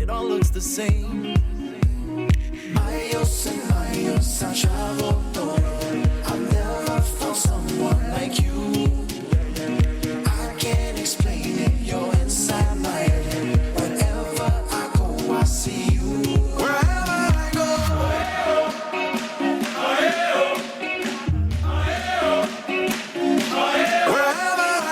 it all looks the same. Mayos and mayos, I travel todo. I've never found someone like you. I can't explain it, you're inside my head. Wherever I go, I see you. Wherever I go. Wherever I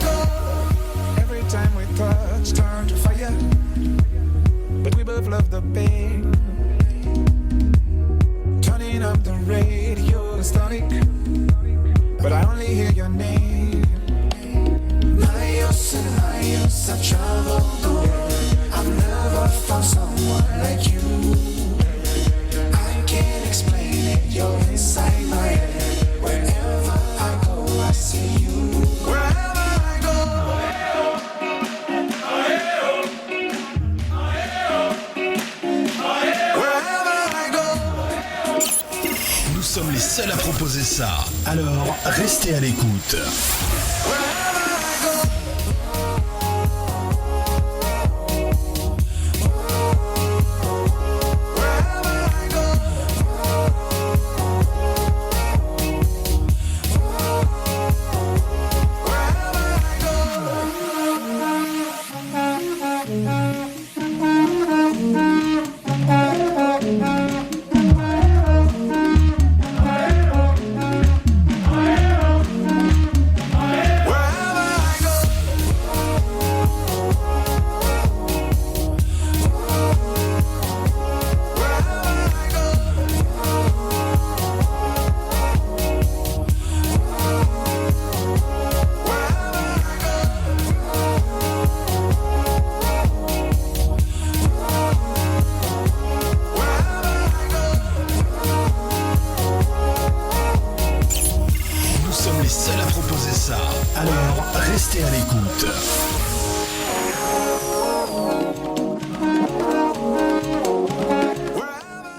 go. Every time we touch, turn to fire. But we both love the pain. Turning up the radio, sonic. But I only hear your name. Mayos and mayos, I travel the world. I've never found someone like you. I can't explain it, you're inside my head. Wherever I go, I see you. Wherever I go. Wherever I go. Nous sommes les seuls à proposer ça. Alors, restez à l'écoute.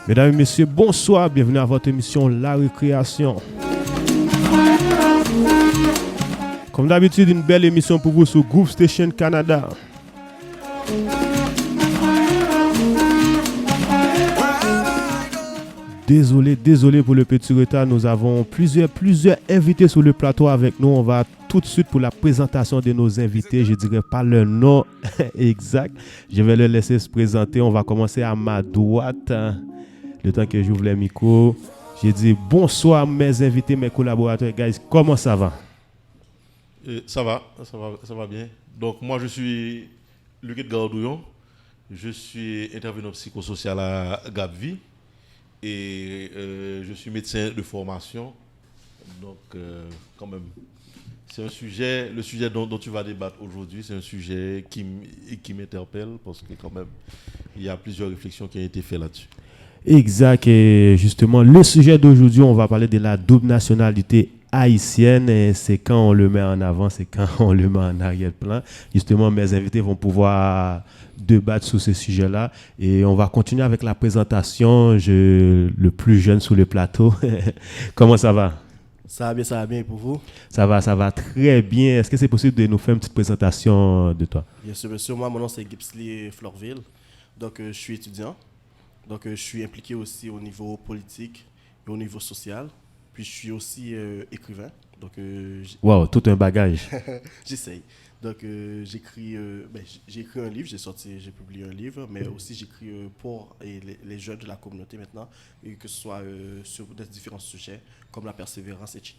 Mesdames et messieurs, bonsoir, bienvenue à votre émission La Récréation. Comme d'habitude, une belle émission pour vous sur Groove Station Canada. Désolé pour le petit retard, nous avons plusieurs invités sur le plateau avec nous. On va tout de suite pour la présentation de nos invités. Je ne dirais pas leur nom exact. Je vais les laisser se présenter. On va commencer à ma droite. Le temps que j'ouvre les micros, j'ai dit bonsoir mes invités, mes collaborateurs. Guys, comment ça va? Ça va bien. Donc moi je suis Luc Edgar Douillon. Je suis intervenant psychosocial à Gapvi et je suis médecin de formation. Donc quand même, c'est un sujet, le sujet dont tu vas débattre aujourd'hui, c'est un sujet qui m'interpelle parce que quand même, il y a plusieurs réflexions qui ont été faites là-dessus. Exact, et justement, le sujet d'aujourd'hui, on va parler de la double nationalité haïtienne. Et c'est quand on le met en avant, c'est quand on le met en arrière-plan. Justement, mes invités vont pouvoir débattre sur ce sujet-là. Et on va continuer avec la présentation. Le plus jeune sur le plateau. Comment ça va? Ça va bien pour vous? Ça va très bien. Est-ce que c'est possible de nous faire une petite présentation de toi? Bien sûr, monsieur. Moi, mon nom c'est Gipsley Florville. Donc, je suis étudiant. Donc, je suis impliqué aussi au niveau politique et au niveau social. Puis, je suis aussi écrivain. Donc, wow, tout un bagage. J'essaye. Donc, j'ai écrit un livre, j'ai publié un livre, mais aussi j'écris pour les jeunes de la communauté maintenant, et que ce soit sur des différents sujets, comme la persévérance, etc.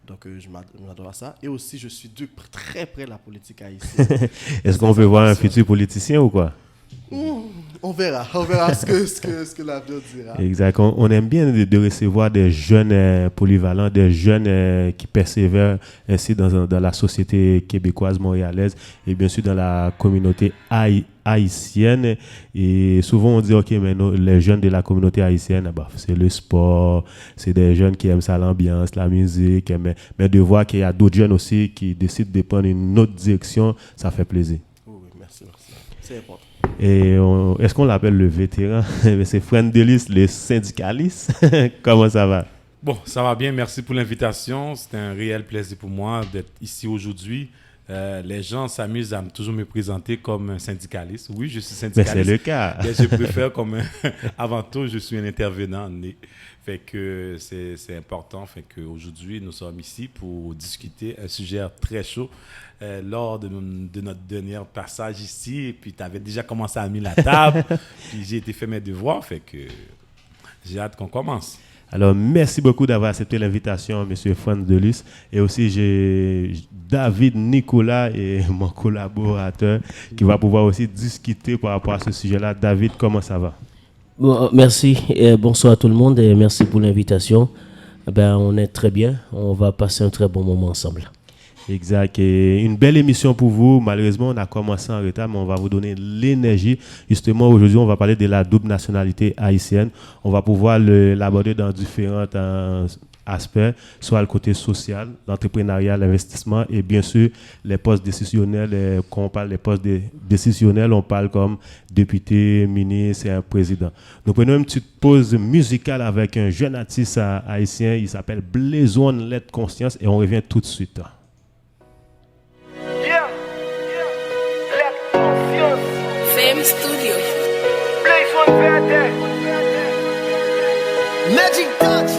Donc, je m'adore à ça. Et aussi, je suis très près de la politique haïtienne. Est-ce qu'on peut voir un futur politicien ou quoi? On verra ce que l'avenir dira. Exact. On aime bien de recevoir des jeunes polyvalents, des jeunes qui persévèrent ainsi dans la société québécoise, montréalaise et bien sûr dans la communauté haïtienne. Et souvent on dit, ok, mais les jeunes de la communauté haïtienne, bah, c'est le sport, c'est des jeunes qui aiment ça, l'ambiance, la musique. Mais de voir qu'il y a d'autres jeunes aussi qui décident de prendre une autre direction, ça fait plaisir. Oui, merci. C'est important. Et est-ce qu'on l'appelle le vétéran? C'est Fred Delis, le syndicaliste. Comment ça va? Bon, ça va bien. Merci pour l'invitation. C'est un réel plaisir pour moi d'être ici aujourd'hui. Les gens s'amusent à toujours me présenter comme un syndicaliste. Oui, je suis syndicaliste. Mais c'est le cas. Mais je préfère comme avant tout, je suis un intervenant né. Fait que c'est important. Fait que aujourd'hui, nous sommes ici pour discuter un sujet très chaud. Lors de notre dernier passage ici, et puis tu avais déjà commencé à mettre la table, puis j'ai été fait mes devoirs, fait que j'ai hâte qu'on commence. Alors, merci beaucoup d'avoir accepté l'invitation, M. Fred Delis. Et aussi, j'ai David Nicolas et mon collaborateur qui va pouvoir aussi discuter par rapport à ce sujet-là. David, comment ça va? Bon, merci et bonsoir à tout le monde et merci pour l'invitation. On est très bien, on va passer un très bon moment ensemble. Exact. Et une belle émission pour vous. Malheureusement, on a commencé en retard, mais on va vous donner l'énergie. Justement, aujourd'hui, on va parler de la double nationalité haïtienne. On va pouvoir l'aborder dans différents aspects, soit le côté social, l'entrepreneuriat, l'investissement et bien sûr les postes décisionnels. Quand on parle des postes décisionnels, on parle comme député, ministre et un président. Nous prenons une petite pause musicale avec un jeune artiste haïtien. Il s'appelle Blazoun Let Conscience et on revient tout de suite. FM Studio. Magic Touch.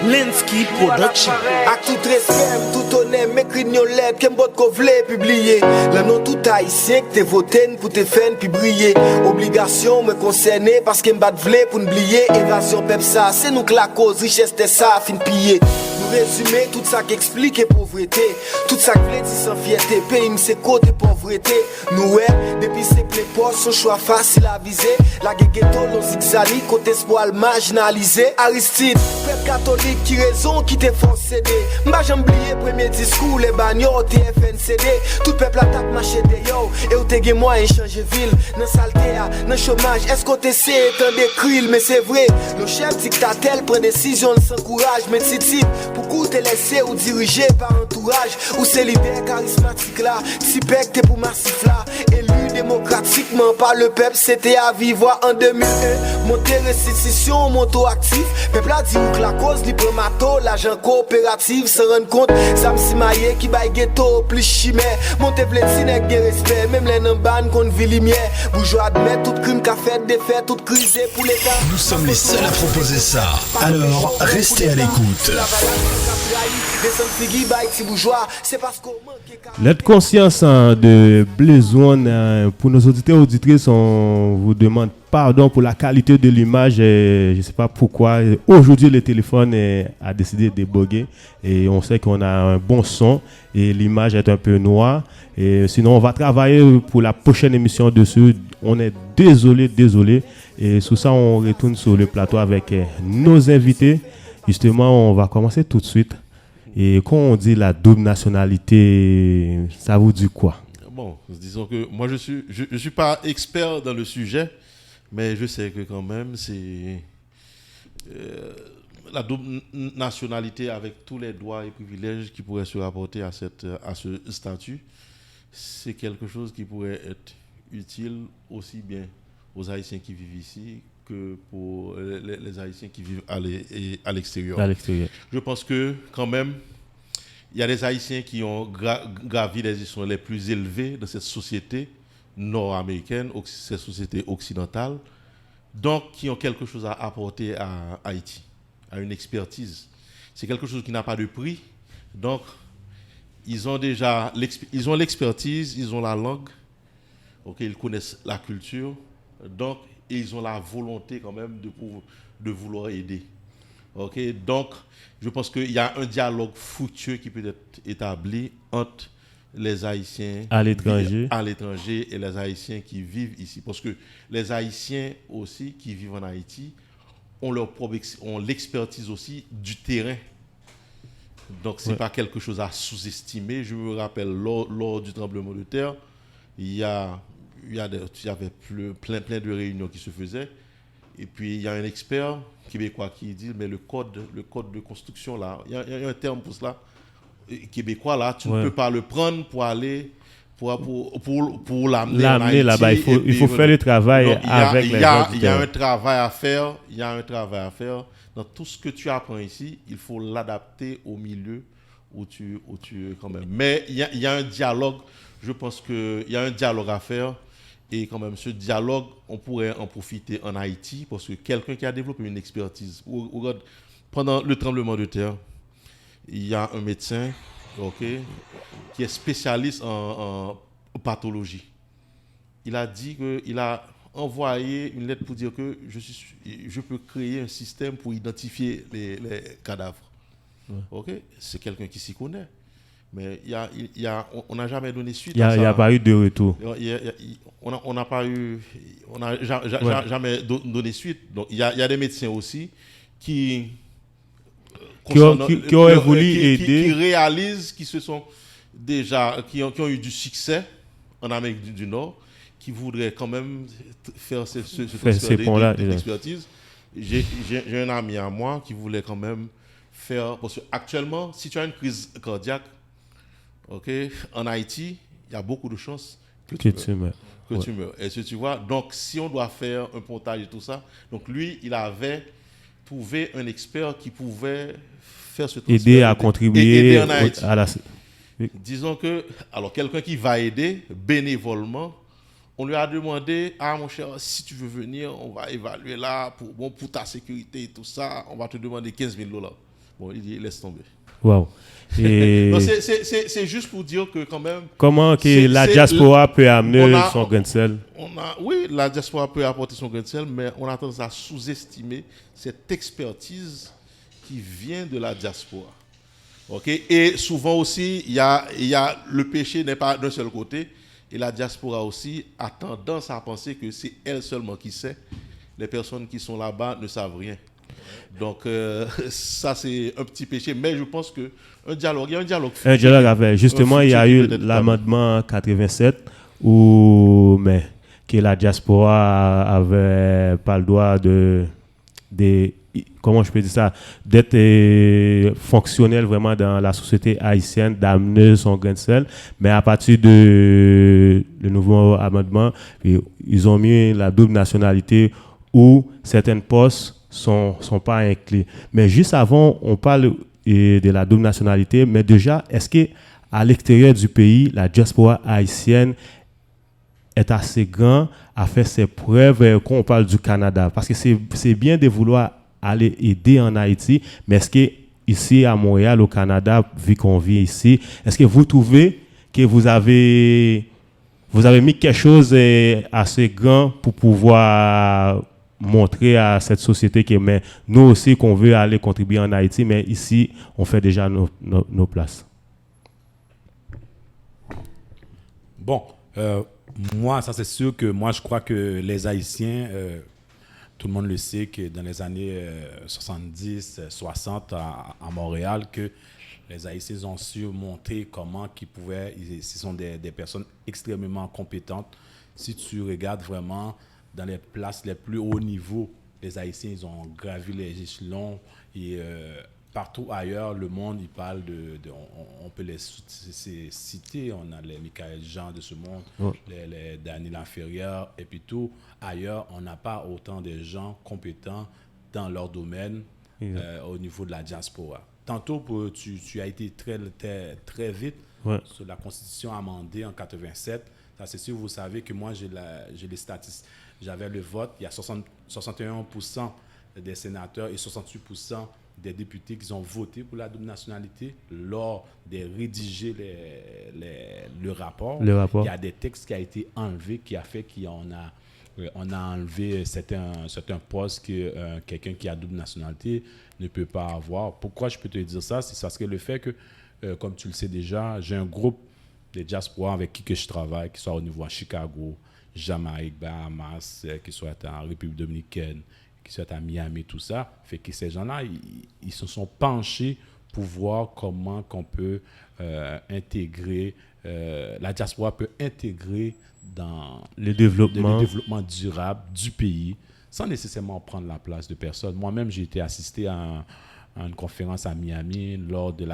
Linsky Production. Ak tout respect, tout honnête, m'écrit une lettre, qu'un bot qu'on voulait publier. Le nom tout haïtien que t'es voté pour te faire puis briller. Obligation me concerner parce que m'bat vle pour n'oublier. Évasion pep ça, c'est nous que la cause, richesse t'es ça, fin piller. Nous résumer tout ça qui explique pauvreté. Tout ça qui veut dire sans fierté. Pays c'est côté pauvreté. Nous ouais, depuis c'est que les postes sont choix facile à viser. La ghetto, l'on zigzali, côté espoir marginalisé. Aristide, peuple catholique qui raison qui te font céder. M'a jamais oublié premier discours les bagnoles TFNCD. Tout peuple attaque marché de yo et ou te gen moyen changer ville. Nan saleté nan chômage, est-ce qu'on t'essaie tant de krill mais c'est vrai. Le chef dictateur prend décision sans courage mais titi pour te laisser ou diriger par entourage ou c'est leader charismatique là. Si pec t'es pour massif là, élu démocratiquement par le peuple, c'était à vivre en 2001. Monter restitution, moto actif. Peuple a dit que la cause li premato, l'agent coopérative se rend compte. Sam Simaye qui baille ghetto plus chimère. Monter vletine avec des respect, même les namban qu'on vit lumière. Bourgeois admet tout crime qu'a fait, défait, tout crisé pour l'État. Nous sommes les seuls à proposer ça. Alors, restez à l'écoute. L'être conscience de Blazoun, pour nos auditeurs et auditrices, on vous demande pardon pour la qualité de l'image. Je ne sais pas pourquoi. Aujourd'hui, le téléphone a décidé de bugger et on sait qu'on a un bon son et l'image est un peu noire. Et sinon, on va travailler pour la prochaine émission dessus. On est désolé. Et sous ça, on retourne sur le plateau avec nos invités. Justement, on va commencer tout de suite. Et quand on dit la double nationalité, ça vous dit quoi? Bon, disons que moi je suis pas expert dans le sujet, mais je sais que quand même c'est la double nationalité avec tous les droits et privilèges qui pourraient se rapporter à ce statut, c'est quelque chose qui pourrait être utile aussi bien aux Haïtiens qui vivent ici que pour les Haïtiens qui vivent à l'extérieur. Je pense que quand même, il y a des Haïtiens qui ont gravi les échelons les plus élevés de cette société nord-américaine, cette société occidentale, donc qui ont quelque chose à apporter à Haïti, à une expertise. C'est quelque chose qui n'a pas de prix, donc ils ont l'expertise, ils ont la langue, ils connaissent la culture, donc et ils ont la volonté quand même de vouloir aider. Donc, je pense qu'il y a un dialogue fructueux qui peut être établi entre les Haïtiens À l'étranger. à l'étranger et les Haïtiens qui vivent ici. Parce que les Haïtiens aussi qui vivent en Haïti ont ont l'expertise aussi du terrain. Donc, ce n'est pas quelque chose à sous-estimer. Je me rappelle, lors du tremblement de terre, il y avait plein de réunions qui se faisaient. Et puis, il y a un expert québécois qui dit, mais le code de construction, là, il y a un terme pour cela, québécois, là, tu ne peux pas le prendre pour aller, pour l'amener en Haïti. Là-bas, il faut faire le travail avec les gens. Il y a un travail à faire. Dans tout ce que tu apprends ici, il faut l'adapter au milieu où tu es quand même. Mais il y a un dialogue, je pense qu'il y a un dialogue à faire. Et quand même, ce dialogue, on pourrait en profiter en Haïti parce que quelqu'un qui a développé une expertise. Regarde, pendant le tremblement de terre, il y a un médecin qui est spécialiste en pathologie. Il a dit qu'il a envoyé une lettre pour dire que je peux créer un système pour identifier les cadavres. Ouais. C'est quelqu'un qui s'y connaît. Mais on n'a jamais donné suite à ça. Il n'y a pas eu de retour. On n'a jamais donné suite. Donc, il y a des médecins aussi qui auraient voulu aider. Qui réalisent, qui ont eu du succès en Amérique du Nord, qui voudraient quand même faire ce d'expertise. J'ai un ami à moi qui voulait quand même faire... Parce qu'actuellement, si tu as une crise cardiaque, en Haïti, il y a beaucoup de chances que tu meurs. Est-ce que tu vois? Donc, si on doit faire un pontage et tout ça, donc lui, il avait trouvé un expert qui pouvait faire ce transfert. Aider à contribuer en Haïti. À la... Disons que, alors quelqu'un qui va aider bénévolement, on lui a demandé, mon cher, si tu veux venir, on va évaluer là pour ta sécurité et tout ça, on va te demander $15,000. Bon, il dit, laisse tomber. Wow. Et c'est juste pour dire que quand même... Comment que la diaspora peut amener son grain de sel? Oui, la diaspora peut apporter son grain de sel, mais on a tendance à sous-estimer cette expertise qui vient de la diaspora. Et souvent aussi, il y a le péché n'est pas d'un seul côté, et la diaspora aussi a tendance à penser que c'est elle seulement qui sait. Les personnes qui sont là-bas ne savent rien. Donc, ça, c'est un petit péché. Mais je pense qu'il y a un dialogue. Un dialogue avec. Justement, il y a eu l'amendement 87 que la diaspora avait pas le droit comment je peux dire ça, d'être fonctionnel vraiment dans la société haïtienne, d'amener son grain de sel. Mais à partir de le nouveau amendement, ils ont mis la double nationalité où certaines postes sont pas inclus. Mais juste avant, on parle de la double nationalité, mais déjà, est-ce qu'à l'extérieur du pays, la diaspora haïtienne est assez grande à faire ses preuves quand on parle du Canada? Parce que c'est bien de vouloir aller aider en Haïti, mais est-ce que ici à Montréal, au Canada, vu qu'on vit ici, est-ce que vous trouvez que vous avez mis quelque chose assez grand pour pouvoir montrer à cette société que nous aussi qu'on veut aller contribuer en Haïti, mais ici on fait déjà nos places? Bon, moi ça c'est sûr que moi je crois que les Haïtiens, tout le monde le sait que dans les années 70, 60 à Montréal, que les Haïtiens ont su montrer comment ce sont des personnes extrêmement compétentes. Si tu regardes vraiment dans les places les plus hauts niveaux, les Haïtiens ils ont gravi les échelons et partout ailleurs, le monde, il parle on peut les citer, on a les Michael Jean de ce monde, les Daniel Inférieur, et puis tout. Ailleurs, on n'a pas autant de gens compétents dans leur domaine au niveau de la diaspora. Tantôt, tu as été très vite sur la Constitution amendée en 87. Ça, c'est sûr, vous savez que moi, j'ai les statistiques. J'avais le vote, il y a 61% des sénateurs et 68% des députés qui ont voté pour la double nationalité lors de rédiger le rapport. Il y a des textes qui ont été enlevés, qui a fait qu'on a enlevé certains postes que quelqu'un qui a double nationalité ne peut pas avoir. Pourquoi je peux te dire ça? C'est parce que le fait que, comme tu le sais déjà, j'ai un groupe des diasporas avec qui que je travaille, qui soient au niveau à Chicago, Jamaïque, Bahamas, qui soient en République dominicaine, qui soient à Miami, tout ça, fait que ces gens-là, ils se sont penchés pour voir comment qu'on peut intégrer, la diaspora peut intégrer dans le développement durable du pays, sans nécessairement prendre la place de personne. Moi-même, j'ai été assisté à une conférence à Miami lors de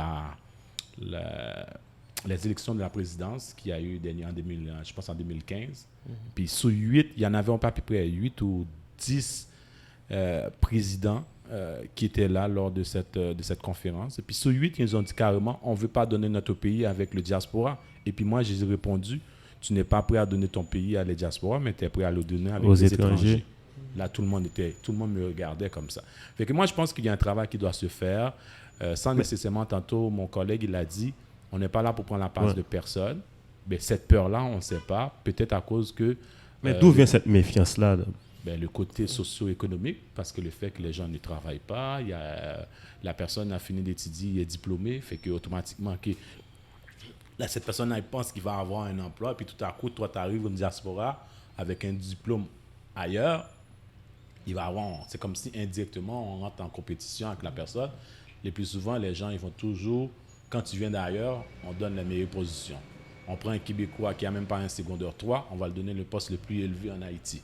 les élections de la présidence qui a eu je pense en 2015. Puis sur 8, il y en avait à peu près 8 ou 10 présidents qui étaient là lors de cette conférence. Et puis sur 8, ils ont dit carrément, on ne veut pas donner notre pays avec le diaspora. Et puis moi, j'ai répondu, tu n'es pas prêt à donner ton pays à la diaspora, mais tu es prêt à le donner avec les étrangers. Là, tout le monde me regardait comme ça. Fait que moi, je pense qu'il y a un travail qui doit se faire, sans nécessairement, tantôt, mon collègue, il a dit, on n'est pas là pour prendre la place de personne. Mais cette peur-là, on ne sait pas. Peut-être à cause que... Mais d'où vient cette méfiance-là? Le côté socio-économique, parce que le fait que les gens ne travaillent pas, la personne a fini d'étudier, il est diplômé, fait qu'automatiquement, cette personne elle pense qu'il va avoir un emploi, puis tout à coup, toi, tu arrives au diaspora avec un diplôme ailleurs, c'est comme si indirectement, on rentre en compétition avec la personne. Le plus souvent, les gens, ils vont toujours, quand tu viens d'ailleurs, on donne la meilleure position. On prend un Québécois qui n'a même pas un secondaire 3, on va le donner le poste le plus élevé en Haïti.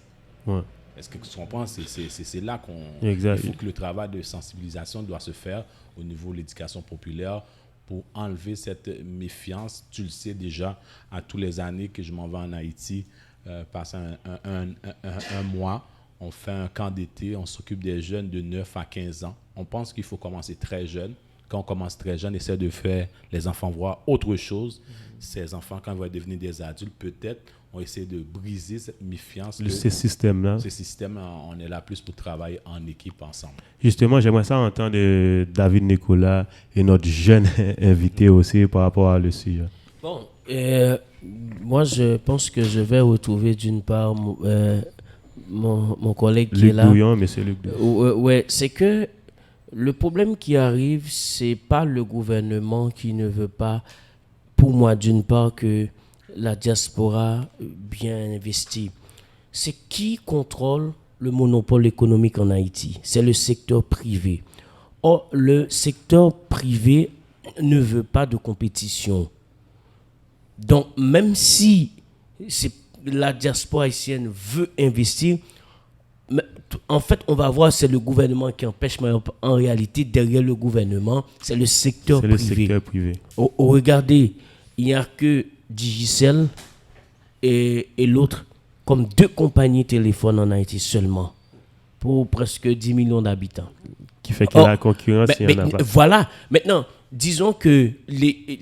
Ouais. Est-ce que tu comprends? C'est là il faut que le travail de sensibilisation doit se faire au niveau de l'éducation populaire pour enlever cette méfiance. Tu le sais déjà, à tous les années que je m'en vais en Haïti, passer un mois, on fait un camp d'été, on s'occupe des jeunes de 9 à 15 ans. On pense qu'il faut commencer très jeune. Quand on commence très jeune, on essaie de faire les enfants voir autre chose. Ces enfants, quand ils vont devenir des adultes, peut-être, on essaie de briser cette méfiance. Ce système-là. Ce système, on est là plus pour travailler en équipe ensemble. Justement, j'aimerais ça entendre David Nicolas et notre jeune invité aussi par rapport à le sujet. Bon, moi, je pense que je vais retrouver d'une part mon collègue qui est là. Monsieur Luc Douillon. Ouais, c'est que le problème qui arrive, c'est pas le gouvernement qui ne veut pas, pour moi, d'une part, que la diaspora bien investie. C'est qui contrôle le monopole économique en Haïti? C'est le secteur privé. Or, le secteur privé ne veut pas de compétition. Donc, même si la diaspora haïtienne veut investir, en fait, on va voir, c'est le gouvernement qui empêche, mais en réalité, derrière le gouvernement, c'est le secteur privé. C'est le secteur privé. Regardez, il n'y a que Digicel et l'autre, comme 2 compagnies téléphones en Haïti seulement, pour presque 10 millions d'habitants. Qui fait qu'il y a la concurrence, il y en a pas. Voilà. Maintenant, disons que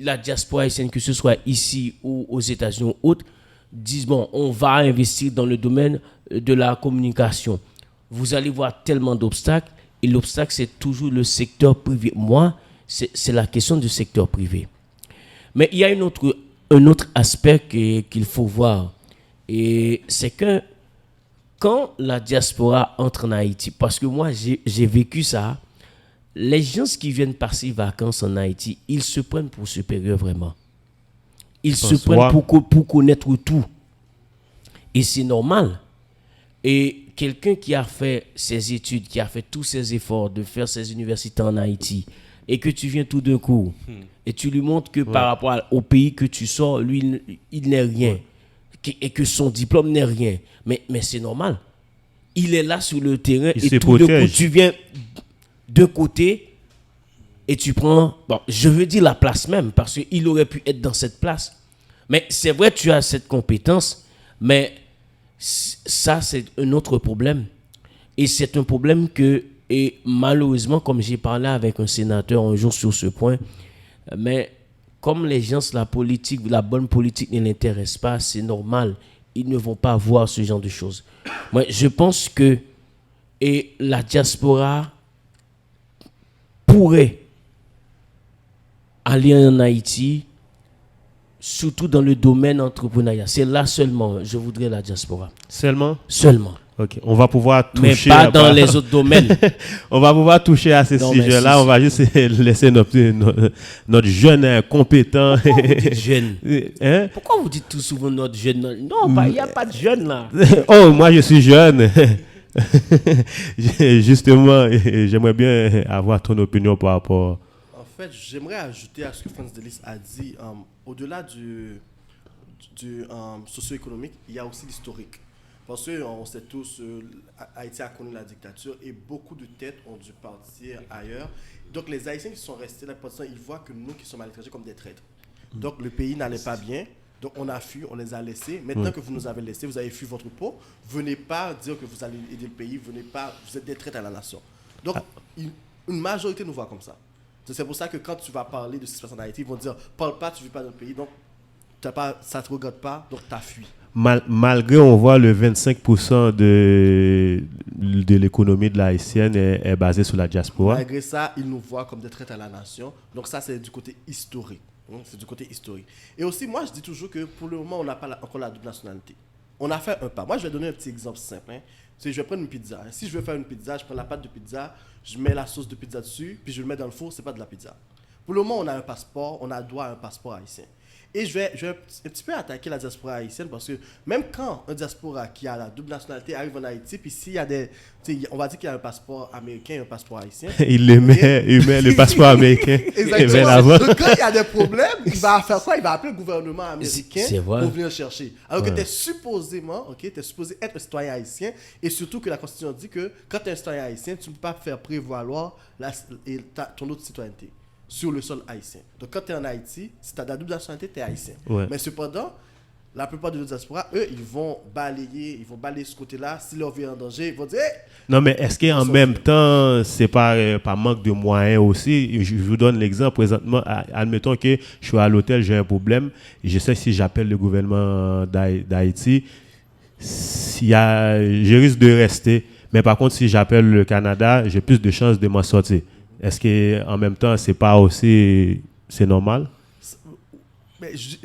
la diaspora haïtienne, que ce soit ici ou aux États-Unis ou autres, disent, bon, on va investir dans le domaine de la communication. Vous allez voir tellement d'obstacles, et l'obstacle, c'est toujours le secteur privé. Moi, c'est la question du secteur privé. Mais il y a un autre aspect qu'il faut voir, et c'est que quand la diaspora entre en Haïti, parce que moi, j'ai vécu ça, les gens qui viennent passer vacances en Haïti, ils se prennent pour supérieurs vraiment. Ils se prennent pour connaître tout. Et c'est normal. Et quelqu'un qui a fait ses études, qui a fait tous ses efforts de faire ses universités en Haïti, et que tu viens tout d'un coup, et tu lui montres que par rapport au pays que tu sors, lui, il n'est rien. Et que son diplôme n'est rien. Mais c'est normal. Il est là sur le terrain, et tout d'un coup, tu viens de côté, et tu prends, je veux dire la place même, parce qu'il aurait pu être dans cette place. Mais c'est vrai, tu as cette compétence, mais ça, c'est un autre problème. Et c'est un problème que, et malheureusement, comme j'ai parlé avec un sénateur un jour sur ce point, mais comme les gens, la politique, la bonne politique ne l'intéresse pas, c'est normal. Ils ne vont pas voir ce genre de choses. Moi, je pense que la diaspora pourrait aller en Haïti surtout dans le domaine entrepreneurial. C'est là seulement, je voudrais la diaspora. Seulement? Seulement. Ok, on va pouvoir Mais toucher. pas dans les autres domaines. On va pouvoir toucher à ces Non, sujets-là. mais On va juste laisser notre jeune compétent. Pourquoi vous dites jeune? Hein? Pourquoi vous dites tout souvent notre jeune? Non, il n'y a pas de jeune là. Oh, moi je suis jeune. Justement, j'aimerais bien avoir ton opinion par rapport. En fait, j'aimerais ajouter à ce que Franz Delis a dit, au-delà du socio-économique, il y a aussi l'historique. Parce qu'on sait tous, Haïti a connu la dictature et beaucoup de têtes ont dû partir ailleurs. Donc les Haïtiens qui sont restés là, ils voient que nous qui sommes à l'étranger comme des traîtres. Donc le pays n'allait pas bien. Donc on a fui, on les a laissés. Maintenant que vous nous avez laissés, vous avez fui votre peau. Venez pas dire que vous allez aider le pays. Venez pas, vous êtes des traîtres à la nation. Donc une majorité nous voit comme ça. Donc, c'est pour ça que quand tu vas parler de ce qui se passe en Haïti, ils vont dire parle pas, tu vis pas dans le pays. Donc ça te regarde pas, donc tu as fui. Malgré, on voit le 25% de l'économie de la haïtienne est basée sur la diaspora. Malgré ça, ils nous voient comme des traîtres à la nation. Donc ça, c'est du côté historique. C'est du côté historique. Et aussi, moi, je dis toujours que pour le moment, on n'a pas encore la double nationalité. On a fait un pas. Moi, je vais donner un petit exemple simple. Je vais prendre une pizza. Si je veux faire une pizza, je prends la pâte de pizza, je mets la sauce de pizza dessus, puis je le mets dans le four, c'est pas de la pizza. Pour le moment, on a un passeport, on a droit à un passeport haïtien. Et je vais un petit peu attaquer la diaspora haïtienne parce que même quand un diaspora qui a la double nationalité arrive en Haïti, puis s'il y a on va dire qu'il y a un passeport américain et un passeport haïtien. il met le passeport américain. Exactement. Donc quand il y a des problèmes, il va faire quoi? Il va appeler le gouvernement américain pour venir chercher. Alors que tu es supposé être un citoyen haïtien et surtout que la Constitution dit que quand tu es un citoyen haïtien, tu ne peux pas faire prévaloir ton autre citoyenneté sur le sol haïtien. Donc, quand tu es en Haïti, si tu as la double nationalité, tu es haïtien. Ouais. Mais cependant, la plupart de nos diasporas, eux, ils vont balayer ce côté-là. Si leur vie est en danger, ils vont dire hey! Non, mais est-ce qu'en même temps, c'est pas manque de moyens aussi? Je vous donne l'exemple. Présentement, admettons que je suis à l'hôtel, j'ai un problème. Je sais que si j'appelle le gouvernement d'Haïti, je risque de rester. Mais par contre, si j'appelle le Canada, j'ai plus de chances de m'en sortir. Est-ce qu'en même temps, c'est pas aussi... C'est normal?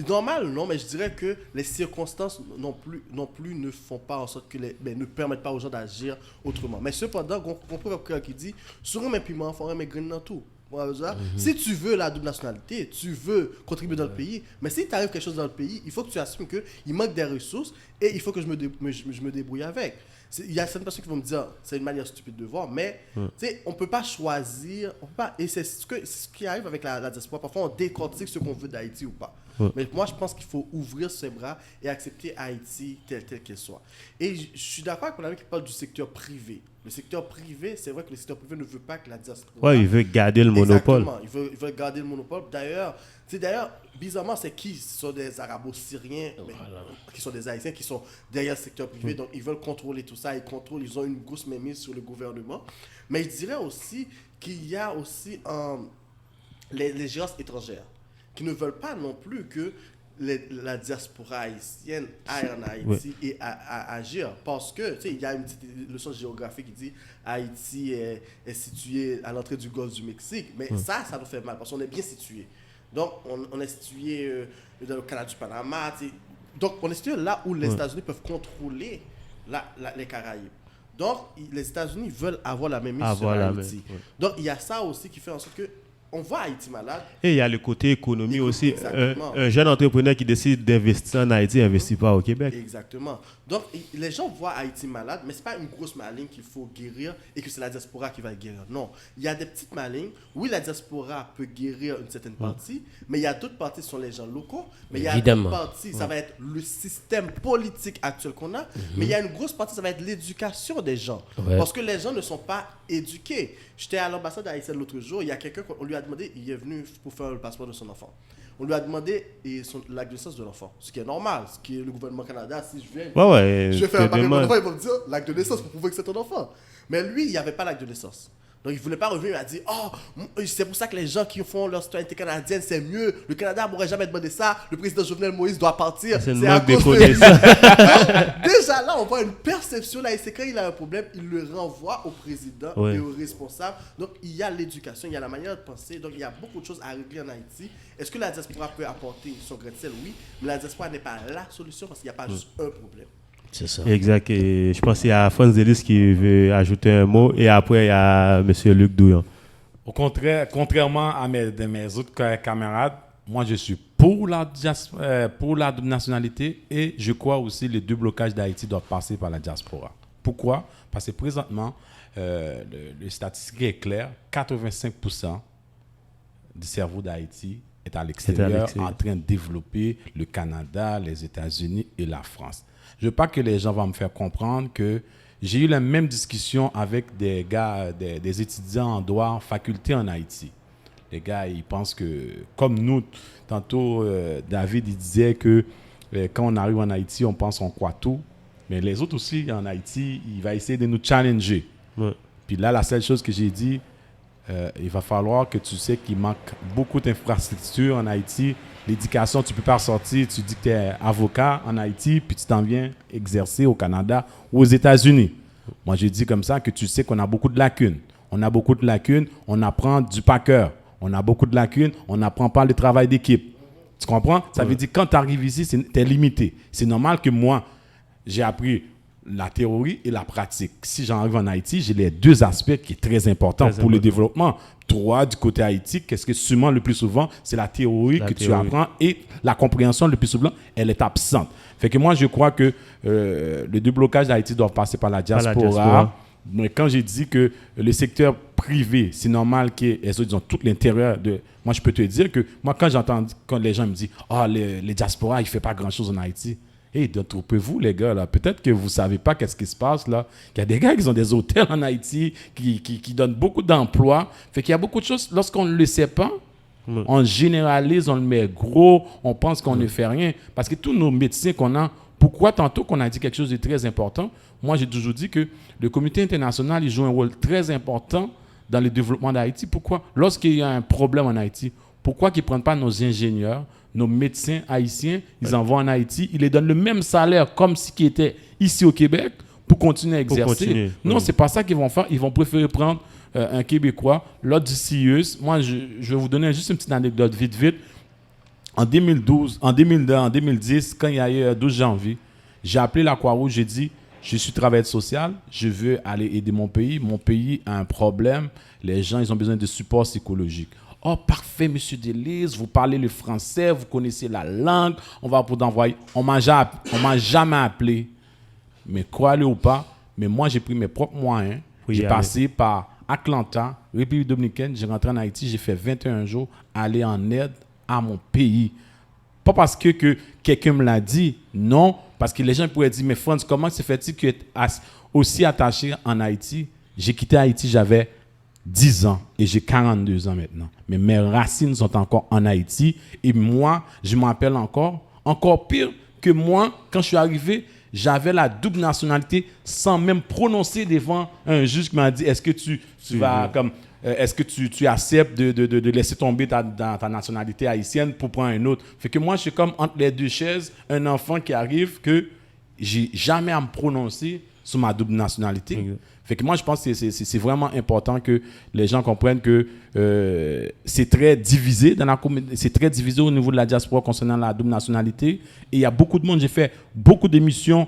Normal, non, mais je dirais que les circonstances non plus ne font pas en sorte que ne permettent pas aux gens d'agir autrement. Mais cependant, on peut avoir qui dit sur un piment, il faut un grain dans tout. Si tu veux la double nationalité, tu veux contribuer dans le pays, mais si tu arrive quelque chose dans le pays, il faut que tu assumes qu'il manque des ressources et il faut que je me débrouille avec. Il y a certaines personnes qui vont me dire c'est une manière stupide de voir, mais on ne peut pas choisir, et c'est ce qui arrive avec la diaspora. Parfois, on décortique ce qu'on veut d'Haïti ou pas. Mais moi, je pense qu'il faut ouvrir ses bras et accepter Haïti tel qu'elle soit. Et je suis d'accord avec mon ami qui parle du secteur privé. Le secteur privé, c'est vrai que le secteur privé ne veut pas que la diaspora... Oui, il veut garder le monopole. Exactement, il veut garder le monopole. D'ailleurs, bizarrement, c'est qui? Ce sont des Arabo-Syriens, qui sont des Haïtiens, qui sont derrière le secteur privé. Donc, ils veulent contrôler tout ça. Ils ont une grosse mainmise sur le gouvernement. Mais je dirais aussi qu'il y a aussi les gérances étrangères qui ne veulent pas non plus que la diaspora haïtienne aille en Haïti et à agir. Parce que, il y a une petite leçon de géographie qui dit Haïti est situé à l'entrée du golfe du Mexique. Mais ça nous fait mal parce qu'on est bien situé. Donc, on est situé dans le canal du Panama. Donc, on est situé là où les États-Unis peuvent contrôler les Caraïbes. Donc, les États-Unis veulent avoir la même mise sur Haïti. Donc, il y a ça aussi qui fait en sorte que on voit Haïti malade. Et il y a le côté économie aussi. Un jeune entrepreneur qui décide d'investir en Haïti n'investit pas au Québec. Exactement. Donc, les gens voient Haïti malade, mais ce n'est pas une grosse maligne qu'il faut guérir et que c'est la diaspora qui va guérir. Non. Il y a des petites malignes. Oui, la diaspora peut guérir une certaine partie, mais il y a d'autres parties qui sont les gens locaux. Mais il y a d'autres parties, ça va être le système politique actuel qu'on a. Mais il y a une grosse partie, ça va être l'éducation des gens. Parce que les gens ne sont pas éduqués. J'étais à l'ambassade haïtienne l'autre jour, il y a quelqu'un qu'on lui a demandé, il est venu pour faire le passeport de son enfant. On lui a demandé l'acte de naissance de l'enfant, ce qui est normal, ce qui est le gouvernement Canada. Si je viens, je vais faire un papier pour l'enfant, il va me dire l'acte de naissance pour prouver que c'est ton enfant. Mais lui, il n'y avait pas l'acte de naissance. Donc, il ne voulait pas revenir. Il a dit, c'est pour ça que les gens qui font leur citoyenneté canadienne, c'est mieux. Le Canada n'aurait jamais demandé ça. Le président Jovenel Moïse doit partir. C'est à manque de cause connaissances. Déjà là, on voit une perception là. Et c'est quand il a un problème, il le renvoie au président et aux responsables. Donc, il y a l'éducation, il y a la manière de penser. Donc, il y a beaucoup de choses à régler en Haïti. Est-ce que la diaspora peut apporter son grain de sel? Oui. Mais la diaspora n'est pas la solution parce qu'il n'y a pas juste un problème. C'est ça. Exact. Et je pense qu'il y a Franz qui veut ajouter un mot. Et après, il y a M. Luc Douillon. Au contraire, contrairement à mes autres camarades, moi je suis pour la double nationalité et je crois aussi que les deux blocages d'Haïti doivent passer par la diaspora. Pourquoi? Parce que présentement, le statistique est clair, 85% du cerveau d'Haïti est à l'extérieur, en train de développer le Canada, les États-Unis et la France. Je veux pas que les gens vont me faire comprendre que j'ai eu la même discussion avec des gars, des étudiants en droit en faculté en Haïti. Les gars, ils pensent que, comme nous, tantôt, David, il disait que quand on arrive en Haïti, on pense qu'on croit tout. Mais les autres aussi, en Haïti, ils vont essayer de nous challenger. Ouais. Puis là, la seule chose que j'ai dit, il va falloir que tu sais qu'il manque beaucoup d'infrastructures en Haïti. L'éducation, tu ne peux pas sortir, tu dis que tu es avocat en Haïti, puis tu t'en viens exercer au Canada ou aux États-Unis. Moi, je dis comme ça que tu sais qu'on a beaucoup de lacunes. On a beaucoup de lacunes, on apprend du par cœur. On a beaucoup de lacunes, on n'apprend pas le travail d'équipe. Tu comprends? Ça veut dire que quand tu arrives ici, tu es limité. C'est normal que moi, j'ai appris la théorie et la pratique. Si j'arrive en Haïti, j'ai les deux aspects qui sont très importants pour le développement. Toi, du côté Haïti, qu'est-ce que tu manques le plus souvent? C'est la théorie tu apprends et la compréhension le plus souvent, elle est absente. Fait que moi, je crois que le déblocage d'Haïti doit passer par la diaspora. Mais quand j'ai dit que le secteur privé, c'est normal qu'ils ont tout l'intérieur de... Moi, je peux te dire que moi, quand les gens me disent « Ah, les diasporas, ils ne font pas grand-chose en Haïti », hey, trompez-vous les gars, là. Peut-être que vous ne savez pas qu'est-ce qui se passe là. Il y a des gars qui ont des hôtels en Haïti qui donnent beaucoup d'emplois. Fait qu'il y a beaucoup de choses, lorsqu'on ne le sait pas, on généralise, on le met gros, on pense qu'on ne fait rien. Parce que tous nos médecins qu'on a, pourquoi tantôt qu'on a dit quelque chose de très important, moi j'ai toujours dit que le communauté international, il joue un rôle très important dans le développement d'Haïti. Pourquoi? Lorsqu'il y a un problème en Haïti, pourquoi qu'ils ne prennent pas nos ingénieurs, nos médecins haïtiens, ils en vont en Haïti, ils les donnent le même salaire comme si qu'ils étaient ici au Québec pour continuer à exercer. Non, c'est pas ça qu'ils vont faire. Ils vont préférer prendre un Québécois, l'autre du CIEUS. Moi, je vais vous donner juste une petite anecdote vite. En 2012, en 2010, quand il y a eu 12 janvier, j'ai appelé la Croix-Rouge, j'ai dit, je suis travailleur social, je veux aller aider mon pays. Mon pays a un problème. Les gens, ils ont besoin de support psychologique. Oh, parfait, monsieur Delise, vous parlez le français, vous connaissez la langue, on va vous envoyer. On m'a jamais appelé. Mais croyez-le ou pas, mais moi, j'ai pris mes propres moyens. J'ai passé par Atlanta, République Dominicaine, j'ai rentré en Haïti, j'ai fait 21 jours, aller en aide à mon pays. Pas parce que quelqu'un me l'a dit, non, parce que les gens pourraient dire, mais Franz, comment se fait-il que tu es aussi attaché en Haïti? J'ai quitté Haïti, j'avais 10 ans et j'ai 42 ans maintenant. Mais mes racines sont encore en Haïti et moi, je m'appelle encore pire que moi, quand je suis arrivé, j'avais la double nationalité sans même prononcer devant un juge qui m'a dit est-ce que tu vas comme est-ce que tu acceptes de laisser tomber ta nationalité haïtienne pour prendre un autre. Fait que moi, je suis comme entre les deux chaises, un enfant qui arrive que j'ai jamais à me prononcer sur ma double nationalité. Fait que moi, je pense que c'est vraiment important que les gens comprennent que c'est très divisé dans la communauté, c'est très divisé au niveau de la diaspora concernant la double nationalité. Et il y a beaucoup de monde, j'ai fait beaucoup d'émissions,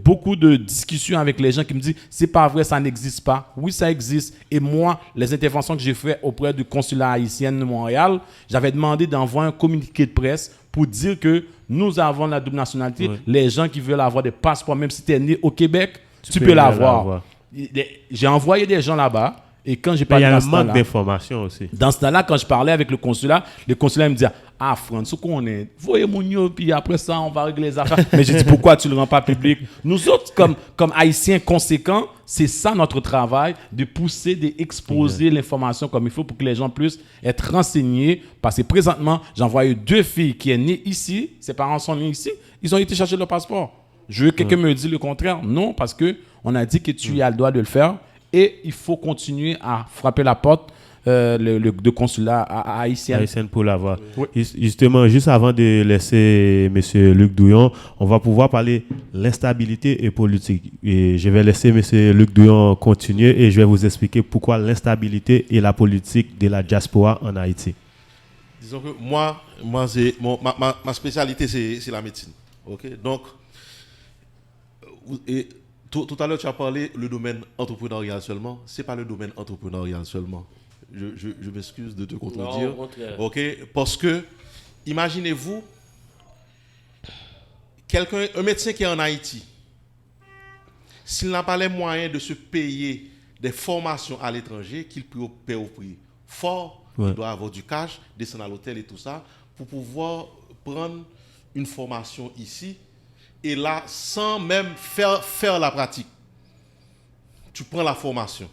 beaucoup de discussions avec les gens qui me disent c'est pas vrai, ça n'existe pas. Oui, ça existe. Et moi, les interventions que j'ai faites auprès du consulat haïtien de Montréal, j'avais demandé d'envoyer un communiqué de presse pour dire que nous avons la double nationalité. Oui. Les gens qui veulent avoir des passeports, même si tu es né au Québec, tu peux l'avoir. J'ai envoyé des gens là-bas et quand j'ai parlé, il y a un manque d'informations aussi. Dans ce temps-là, quand je parlais avec le consulat me disait ah François, qu'on est, voyez mon yo, puis après ça on va régler les affaires. Mais j'ai dit pourquoi tu le rends pas public? Nous autres comme haïtiens conséquents, c'est ça notre travail, de pousser, d'exposer l'information comme il faut pour que les gens puissent être renseignés. Parce que présentement, j'ai envoyé 2 filles qui sont nées ici, ses parents sont nés ici, ils ont été chercher leur passeport. Je veux que quelqu'un me dise le contraire. Non, parce que on a dit que tu as le droit de le faire et il faut continuer à frapper la porte de consulat à haïtien. Haïtienne pour l'avoir. Justement, juste avant de laisser M. Luc Douillon, on va pouvoir parler l'instabilité et politique. Et je vais laisser M. Luc Douillon continuer et je vais vous expliquer pourquoi l'instabilité et la politique de la diaspora en Haïti. Disons que moi ma spécialité, c'est la médecine. Ok, donc, et tout à l'heure, tu as parlé le domaine entrepreneurial seulement. Ce n'est pas le domaine entrepreneurial seulement. Je m'excuse de te contredire. Non, au contraire. Ok, parce que, imaginez-vous, un médecin qui est en Haïti, s'il n'a pas les moyens de se payer des formations à l'étranger, qu'il paie au prix fort, il doit avoir du cash, descendre à l'hôtel et tout ça, pour pouvoir prendre une formation ici, et là, sans même faire la pratique. Tu prends la formation.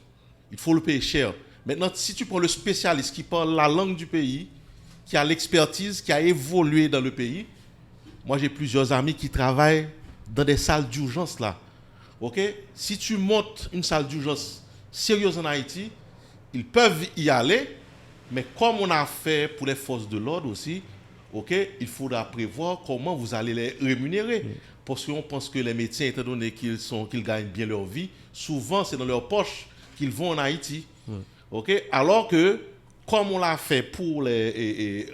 Il faut le payer cher. Maintenant, si tu prends le spécialiste qui parle la langue du pays, qui a l'expertise, qui a évolué dans le pays, moi j'ai plusieurs amis qui travaillent dans des salles d'urgence là. Ok? Si tu montes une salle d'urgence sérieuse en Haïti, ils peuvent y aller, mais comme on a fait pour les forces de l'ordre aussi, ok, il faudra prévoir comment vous allez les rémunérer. Parce qu'on pense que les médecins, étant donné qu'ils gagnent bien leur vie, souvent c'est dans leur poche qu'ils vont en Haïti. Okay? Alors que, comme on l'a fait pour les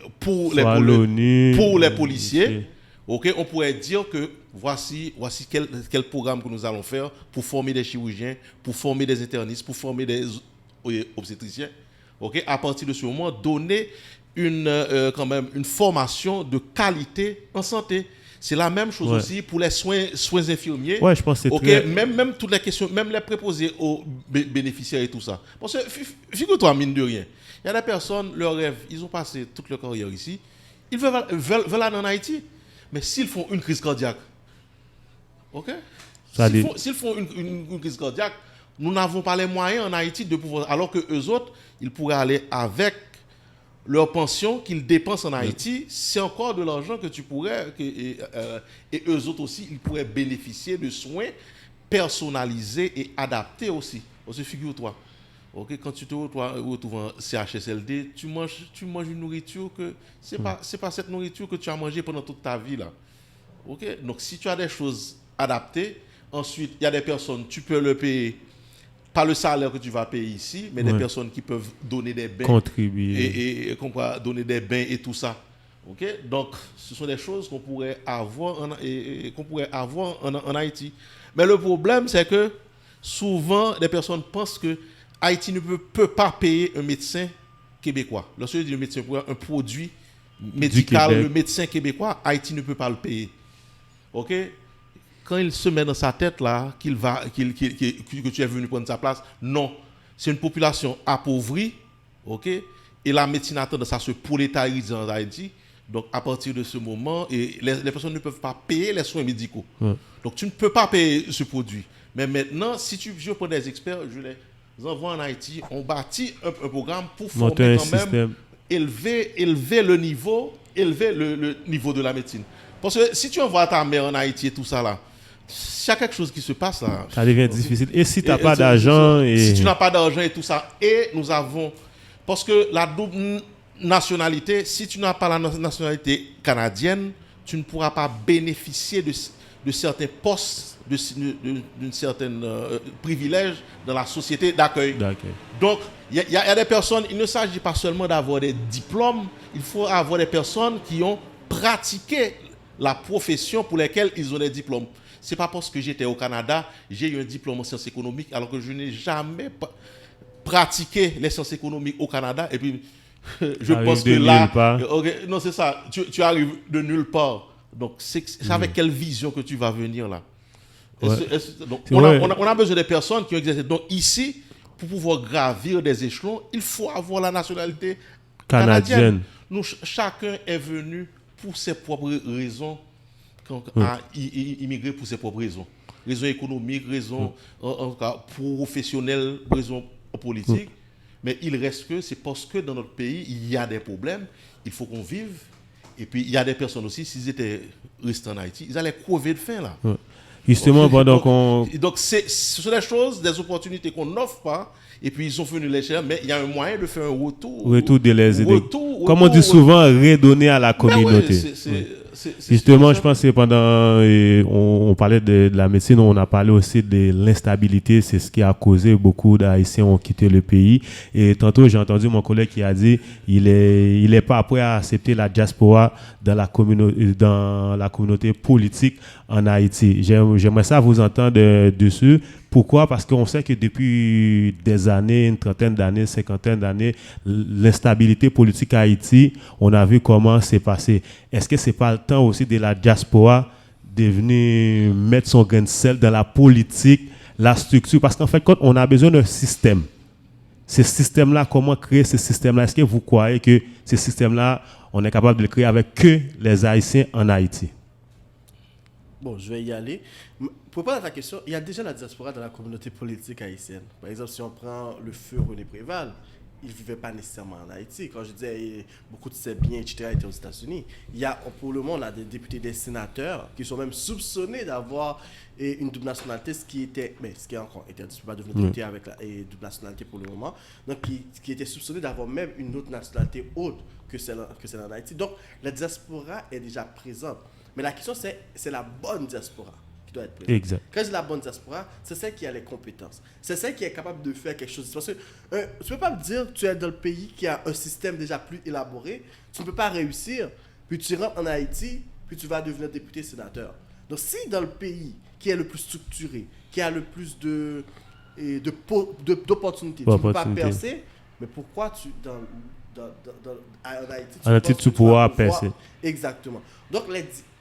policiers, okay, on pourrait dire que voici quel programme que nous allons faire pour former des chirurgiens, pour former des internistes, pour former des obstétriciens. Okay? À partir de ce moment, donner quand même une formation de qualité en santé. C'est la même chose aussi pour les soins infirmiers. Ouais, je pense que c'est okay, même toutes les questions, même les préposés aux bénéficiaires et tout ça. Parce que, figure-toi, mine de rien, il y a des personnes, leur rêve, ils ont passé toute leur carrière ici, ils veulent aller en Haïti, mais s'ils font une crise cardiaque, ok? S'ils font une crise cardiaque, nous n'avons pas les moyens en Haïti de pouvoir, alors que eux autres, ils pourraient aller avec leur pension qu'ils dépensent en Haïti, c'est encore de l'argent que tu pourrais, et eux autres aussi, ils pourraient bénéficier de soins personnalisés et adaptés aussi. Parce que figure-toi, okay, quand tu te retrouves en CHSLD, tu manges une nourriture que c'est pas cette nourriture que tu as mangée pendant toute ta vie là. Okay? Donc si tu as des choses adaptées, ensuite il y a des personnes, tu peux le payer. Pas le salaire que tu vas payer ici, mais des personnes qui peuvent donner des bains. Contribuer. Et qu'on pourra donner des bains et tout ça. Okay? Donc, ce sont des choses qu'on pourrait avoir en Haïti. Mais le problème, c'est que souvent, des personnes pensent que Haïti ne peut pas payer un médecin québécois. Lorsque je dis un médecin pour un produit médical, le médecin québécois, Haïti ne peut pas le payer. OK? Quand il se met dans sa tête là, que tu es venu prendre sa place, non. C'est une population appauvrie, ok? Et la médecine a tendance à se prolétariser en Haïti. Donc, à partir de ce moment, les personnes ne peuvent pas payer les soins médicaux. Donc, tu ne peux pas payer ce produit. Mais maintenant, si je prends des experts, je les envoie en Haïti, on bâtit un programme pour former quand même, élever le niveau de la médecine. Parce que si tu envoies ta mère en Haïti et tout ça là, s'il y a quelque chose qui se passe là, ça devient difficile. Et si tu n'as pas d'argent... Si tu n'as pas d'argent et tout ça, et nous avons... Parce que la double nationalité, si tu n'as pas la nationalité canadienne, tu ne pourras pas bénéficier de certains postes, d'une certaine privilège dans la société d'accueil. Donc, il y a des personnes, il ne s'agit pas seulement d'avoir des diplômes, il faut avoir des personnes qui ont pratiqué la profession pour laquelle ils ont des diplômes. C'est pas parce que j'étais au Canada, j'ai eu un diplôme en sciences économiques, alors que je n'ai jamais pratiqué les sciences économiques au Canada. Et puis, je pense que là... Okay, non, c'est ça. Tu arrives de nulle part. Donc, c'est avec quelle vision que tu vas venir là? Donc, on a besoin de personnes qui ont exercé. Donc, ici, pour pouvoir gravir des échelons, il faut avoir la nationalité canadienne. Nous, chacun est venu pour ses propres raisons, à immigrer pour ses propres raisons. Raisons économiques, raisons professionnelles, raisons politiques. Mais il reste que c'est parce que dans notre pays, il y a des problèmes, il faut qu'on vive. Et puis, il y a des personnes aussi, s'ils étaient restés en Haïti, ils allaient crever de faim là. Justement, pendant qu'on... Donc, ce sont des choses, des opportunités qu'on n'offre pas, et puis ils sont venus les chercher, mais il y a un moyen de faire un retour. Retour de les aider. Retour, Comme on dit souvent, redonner à la communauté. Justement, je pense que pendant on parlait de la médecine, on a parlé aussi de l'instabilité, c'est ce qui a causé beaucoup d'Haïtiens ont quitté le pays. Et tantôt, j'ai entendu mon collègue qui a dit il est pas prêt à accepter la diaspora dans la communauté politique en Haïti. J'aimerais ça vous entendre dessus. Pourquoi? Parce qu'on sait que depuis des années, une trentaine d'années, cinquantaine d'années, l'instabilité politique à Haïti, on a vu comment c'est passé. Est-ce que c'est pas le temps aussi de la diaspora de venir mettre son grain de sel dans la politique, la structure? Parce qu'en fait, quand on a besoin d'un système, ce système-là, comment créer ce système-là? Est-ce que vous croyez que ce système-là, on est capable de le créer avec que les Haïtiens en Haïti? Bon, je vais y aller. Pour répondre à ta question, il y a déjà la diaspora dans la communauté politique haïtienne. Par exemple, si on prend le feu René Préval, il ne vivait pas nécessairement en Haïti. Quand je disais beaucoup de ses biens, etc., étaient aux États-Unis. Il y a, pour le moment, on a des députés, des sénateurs qui sont même soupçonnés d'avoir une double nationalité, ce qui est encore interdit. Tu ne peux pas devenir député avec la double nationalité pour le moment. Donc, qui était soupçonné d'avoir même une autre nationalité autre que celle en Haïti. Donc, la diaspora est déjà présente. Mais la question, c'est la bonne diaspora qui doit être présente. Exact. Quand je dis la bonne diaspora, c'est celle qui a les compétences. C'est celle qui est capable de faire quelque chose. Parce que tu ne peux pas me dire que tu es dans le pays qui a un système déjà plus élaboré. Tu ne peux pas réussir, puis tu rentres en Haïti, puis tu vas devenir député sénateur. Donc, si dans le pays qui est le plus structuré, qui a le plus d'opportunités, tu ne peux pas percer, mais pourquoi en Haïti, tu pourras percer. Exactement. Donc,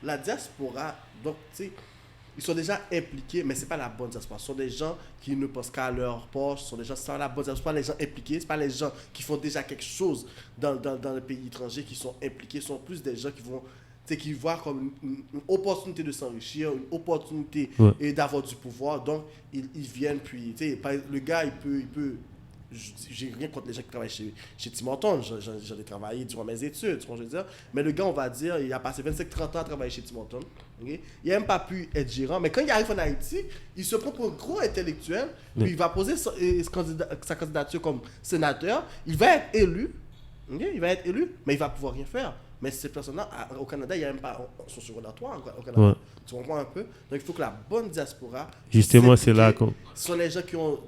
la diaspora, donc, ils sont déjà impliqués, mais ce n'est pas la bonne diaspora. Ce sont des gens qui ne pensent qu'à leur poche. Ce sont pas la bonne diaspora. Ce sont pas les gens impliqués. Ce ne sont pas les gens qui font déjà quelque chose dans le pays étranger qui sont impliqués. Ce sont plus des gens qui voient comme une opportunité de s'enrichir, une opportunité d'avoir du pouvoir. Donc, ils viennent, puis, le gars, il peut j'ai rien contre les gens qui travaillent chez Tim Hortons. J'en ai travaillé durant mes études, tu vois ce que je veux dire. Mais le gars, on va dire, il a passé 25-30 ans à travailler chez Tim Hortons. Okay? Il n'a même pas pu être gérant. Mais quand il arrive en Haïti, il se prend pour un gros intellectuel. Puis il va poser sa candidature comme sénateur. Il va être élu. Okay? Il va être élu, mais il ne va pouvoir rien faire. Mais ces personnes-là, au Canada, il n'y a même pas son secondatoire au Canada. Ouais. Tu comprends un peu? Donc il faut que la bonne diaspora... Justement, c'est là qu'on... Ce sont les gens qui ont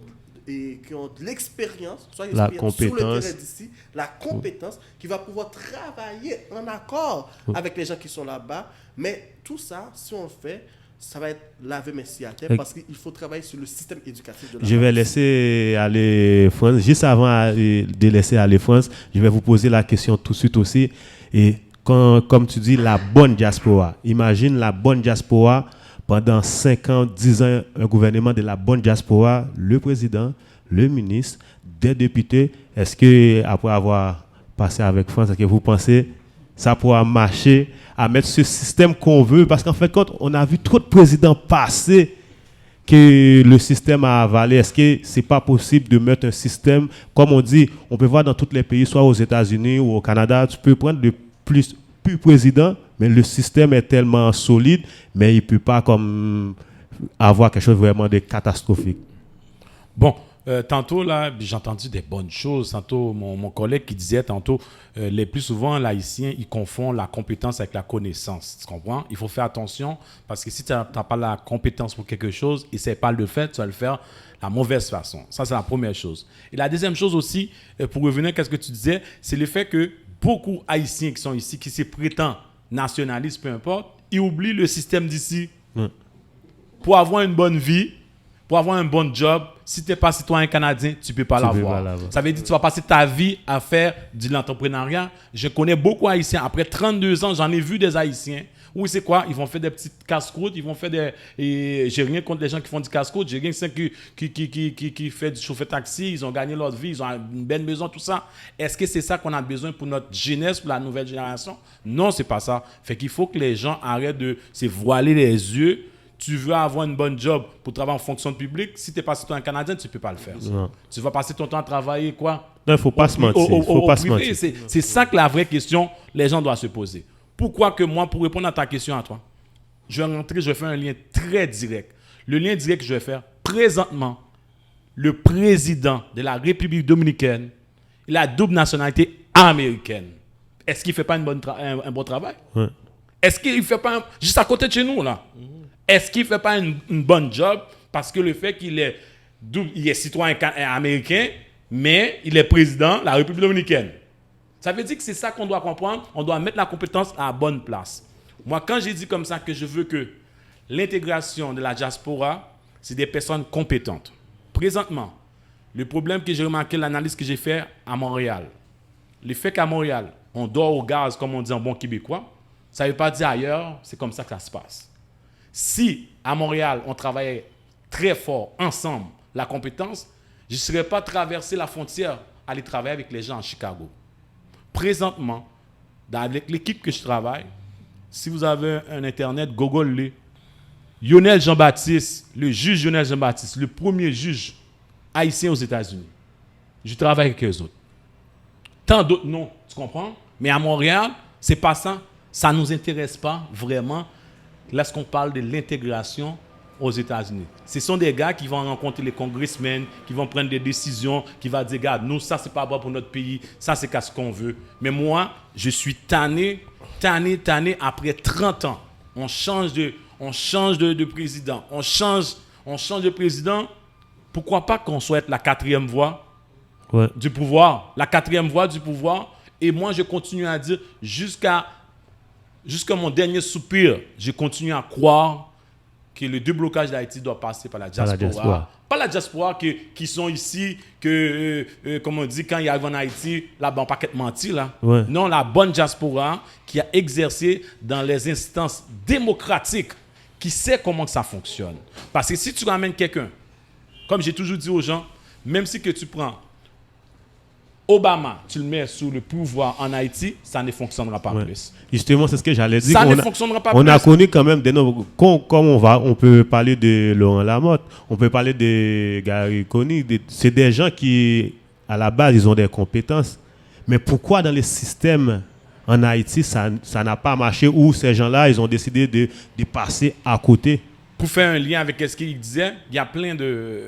de l'expérience, soit la sur le terrain compétence, d'ici, la compétence, qui va pouvoir travailler en accord avec les gens qui sont là-bas. Mais tout ça, si on le fait, ça va être laver Messi à terre parce qu'il faut travailler sur le système éducatif de la Je vais laisser aller France. Juste avant de laisser aller France, je vais vous poser la question tout de suite aussi. Et comme tu dis, la bonne diaspora. Imagine la bonne diaspora. Pendant 5 ans, 10 ans, un gouvernement de la bonne diaspora, le président, le ministre, des députés. Est-ce que après avoir passé avec France, est-ce que vous pensez que ça pourra marcher à mettre ce système qu'on veut? Parce qu'en fait, quand on a vu trop de présidents passer que le système a avalé, est-ce que c'est pas possible de mettre un système, comme on dit, on peut voir dans tous les pays, soit aux États-Unis ou au Canada, tu peux prendre plus président, mais le système est tellement solide, mais il ne peut pas comme avoir quelque chose vraiment de catastrophique. Bon, tantôt, là, j'ai entendu des bonnes choses. Tantôt, mon collègue qui disait tantôt, les plus souvent, l'haïtien, il confond la compétence avec la connaissance. Tu comprends? Il faut faire attention parce que si tu n'as pas la compétence pour quelque chose, essaie pas de le faire, tu vas le faire de la mauvaise façon. Ça, c'est la première chose. Et la deuxième chose aussi, pour revenir à ce que tu disais, c'est le fait que beaucoup d'Haïtiens qui sont ici, qui se prétendent nationalistes, peu importe, ils oublient le système d'ici. Pour avoir une bonne vie, pour avoir un bon job, si tu n'es pas citoyen canadien, tu ne peux pas l'avoir. Ça veut dire que tu vas passer ta vie à faire de l'entrepreneuriat. Je connais beaucoup d'Haïtiens. Après 32 ans, j'en ai vu des Haïtiens. Oui, c'est quoi? Ils vont faire des petites casse-croûtes, ils vont faire des... Et j'ai rien contre les gens qui font du casse-croûte, j'ai rien contre ceux qui font du chauffeur taxi, ils ont gagné leur vie, ils ont une belle maison, tout ça. Est-ce que c'est ça qu'on a besoin pour notre jeunesse, pour la nouvelle génération? Non, c'est pas ça. Fait qu'il faut que les gens arrêtent de se voiler les yeux. Tu veux avoir une bonne job pour travailler en fonction publique, si tu n'es pas citoyen canadien, tu ne peux pas le faire. Non. Tu vas passer ton temps à travailler quoi? Non, il ne faut pas se mentir. C'est ça que la vraie question, les gens doivent se poser. Pourquoi que moi, pour répondre à ta question à toi, je vais rentrer, je vais faire un lien très direct. Le lien direct que je vais faire, présentement, le président de la République dominicaine, il a double nationalité américaine. Est-ce qu'il ne fait pas un bon travail? Ouais. Est-ce qu'il ne fait pas, juste à côté de chez nous, là, est-ce qu'il ne fait pas une bonne job parce que le fait qu'il est, il est citoyen américain, mais il est président de la République dominicaine? Ça veut dire que c'est ça qu'on doit comprendre. On doit mettre la compétence à la bonne place. Moi, quand j'ai dit comme ça que je veux que l'intégration de la diaspora, c'est des personnes compétentes. Présentement, le problème que j'ai remarqué, l'analyse que j'ai faite à Montréal, le fait qu'à Montréal, on dort au gaz, comme on dit en bon québécois, ça ne veut pas dire ailleurs, c'est comme ça que ça se passe. Si à Montréal, on travaillait très fort ensemble, la compétence, je ne serais pas traversé la frontière aller travailler avec les gens à Chicago. Présentement, avec l'équipe que je travaille, si vous avez un Internet, Google-le. Lionel Jean-Baptiste, le juge Lionel Jean-Baptiste, le premier juge haïtien aux États-Unis. Je travaille avec eux autres. Tant d'autres, non, tu comprends? Mais à Montréal, c'est pas ça. Ça ne nous intéresse pas vraiment lorsqu'on parle de l'intégration aux États-Unis. Ce sont des gars qui vont rencontrer les congressmen, qui vont prendre des décisions, qui vont dire, regarde, nous, ça, c'est pas bon pour notre pays, ça, c'est qu'à ce qu'on veut. Mais moi, je suis tanné, après 30 ans. On change de président. On change de président. Pourquoi pas qu'on souhaite la quatrième voie du pouvoir? La quatrième voie du pouvoir. Et moi, je continue à dire, jusqu'à mon dernier soupir, je continue à croire que le déblocage d'Haïti doit passer par la diaspora. Pas la diaspora qui sont ici, comme on dit, quand ils arrivent en Haïti, là-bas, on pas qu'être menti, là. Ouais. Non, la bonne diaspora qui a exercé dans les instances démocratiques, qui sait comment ça fonctionne. Parce que si tu ramènes quelqu'un, comme j'ai toujours dit aux gens, même si que tu prends Obama, tu le mets sous le pouvoir en Haïti, ça ne fonctionnera pas plus. Justement, c'est ce que j'allais dire. Ça ne fonctionnera pas on plus. On a connu quand même des noms. Comme on peut parler de Laurent Lamotte, on peut parler de Gary Coney. C'est des gens qui, à la base, ils ont des compétences. Mais pourquoi dans les systèmes en Haïti, ça n'a pas marché, ou ces gens-là, ils ont décidé de passer à côté? Pour faire un lien avec ce qu'il disait, il y a plein de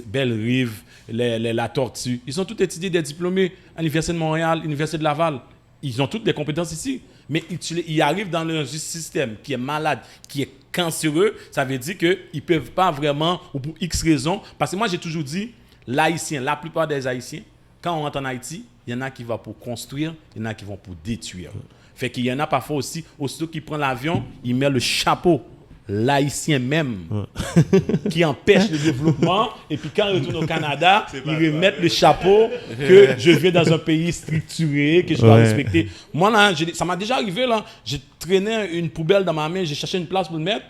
Belle-Rive, la Tortue. Ils sont tous étudiés des diplômés à l'Université de Montréal, l'Université de Laval. Ils ont toutes des compétences ici. Mais ils arrivent dans un système qui est malade, qui est cancéreux. Ça veut dire qu'ils ne peuvent pas vraiment, ou pour X raisons. Parce que moi, j'ai toujours dit, l'Haïtien, la plupart des Haïtiens, quand on rentre en Haïti, il y en a qui vont pour construire, il y en a qui vont pour détruire. Fait qu'il y en a parfois aussi, aussitôt qu'ils prennent l'avion, ils mettent le chapeau. L'Haïtien même qui empêche le développement, et puis quand ils retournent au Canada, ils remettent le chapeau que je viens dans un pays structuré, que je dois respecter. Moi, là, ça m'a déjà arrivé, là, j'ai traîné une poubelle dans ma main, j'ai cherché une place pour le mettre,